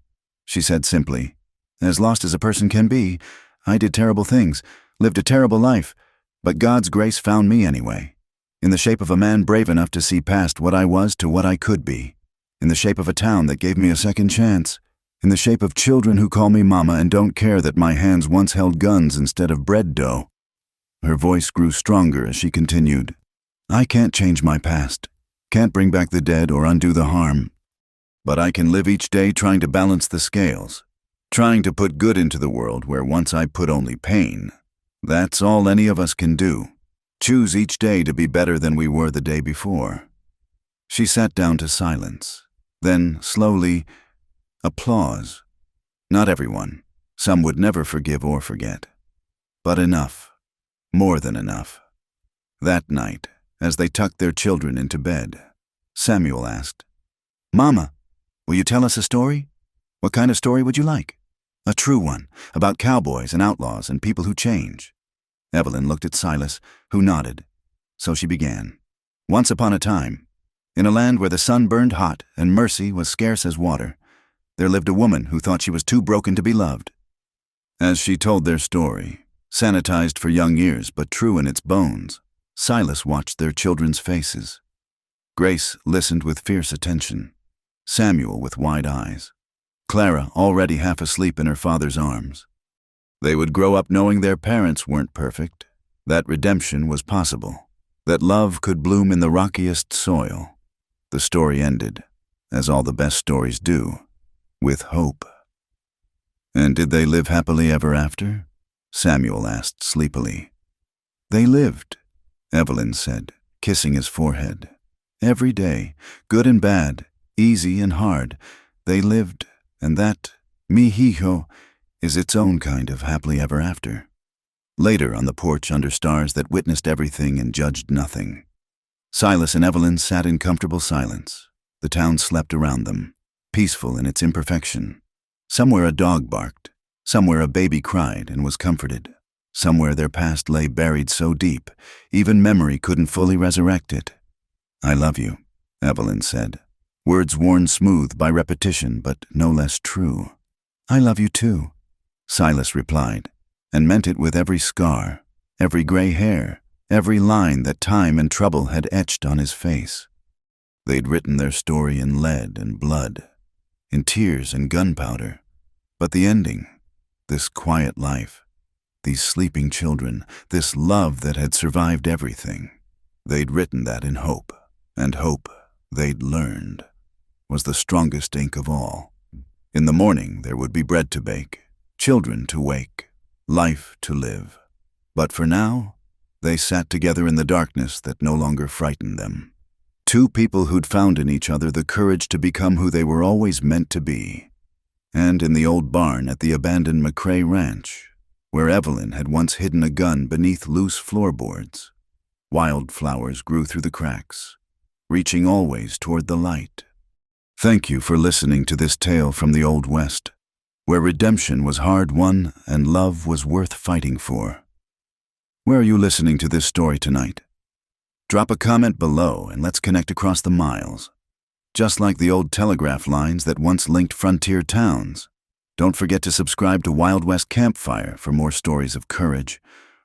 S1: she said simply. "As lost as a person can be. I did terrible things, lived a terrible life, but God's grace found me anyway, in the shape of a man brave enough to see past what I was to what I could be, in the shape of a town that gave me a second chance, in the shape of children who call me mama and don't care that my hands once held guns instead of bread dough." Her voice grew stronger as she continued. "I can't change my past, can't bring back the dead or undo the harm, but I can live each day trying to balance the scales, trying to put good into the world where once I put only pain. That's all any of us can do. Choose each day to be better than we were the day before. She sat down to silence. Then, slowly, applause. Not everyone. Some would never forgive or forget. But enough. More than enough. That night, as they tucked their children into bed, Samuel asked, "Mama, will you tell us a story? What kind of story would you like? A true one, about cowboys and outlaws and people who change." Evelyn looked at Silas, who nodded. So she began. Once upon a time, in a land where the sun burned hot and mercy was scarce as water, there lived a woman who thought she was too broken to be loved. As she told their story, sanitized for young ears but true in its bones, Silas watched their children's faces. Grace listened with fierce attention, Samuel with wide eyes, Clara already half asleep in her father's arms. They would grow up knowing their parents weren't perfect, that redemption was possible, that love could bloom in the rockiest soil. The story ended, as all the best stories do, with hope. "And did they live happily ever after?" Samuel asked sleepily. "They lived," Evelyn said, kissing his forehead. "Every day, good and bad, easy and hard, they lived, and that, mihijo, is its own kind of happily ever after." Later, on the porch under stars that witnessed everything and judged nothing, Silas and Evelyn sat in comfortable silence. The town slept around them, peaceful in its imperfection. Somewhere a dog barked, somewhere a baby cried and was comforted, somewhere their past lay buried so deep, even memory couldn't fully resurrect it. "I love you," Evelyn said, words worn smooth by repetition but no less true. "I love you too," Silas replied, and meant it with every scar, every gray hair, every line that time and trouble had etched on his face. They'd written their story in lead and blood, in tears and gunpowder, but the ending, this quiet life, these sleeping children, this love that had survived everything, they'd written that in hope, and hope, they'd learned, was the strongest ink of all. In the morning there would be bread to bake, children to wake, life to live. But for now, they sat together in the darkness that no longer frightened them. Two people who'd found in each other the courage to become who they were always meant to be. And in the old barn at the abandoned McCrae Ranch, where Evelyn had once hidden a gun beneath loose floorboards, wildflowers grew through the cracks, reaching always toward the light. Thank you for listening to this tale from the Old West, where redemption was hard-won and love was worth fighting for. Where are you listening to this story tonight? Drop a comment below and let's connect across the miles. Just like the old telegraph lines that once linked frontier towns. Don't forget to subscribe to Wild West Campfire for more stories of courage,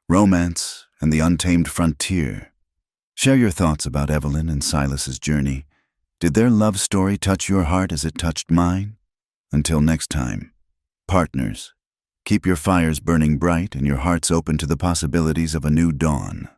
S1: romance, and the untamed frontier. Share your thoughts about Evelyn and Silas's journey. Did their love story touch your heart as it touched mine? Until next time, partners, keep your fires burning bright and your hearts open to the possibilities of a new dawn.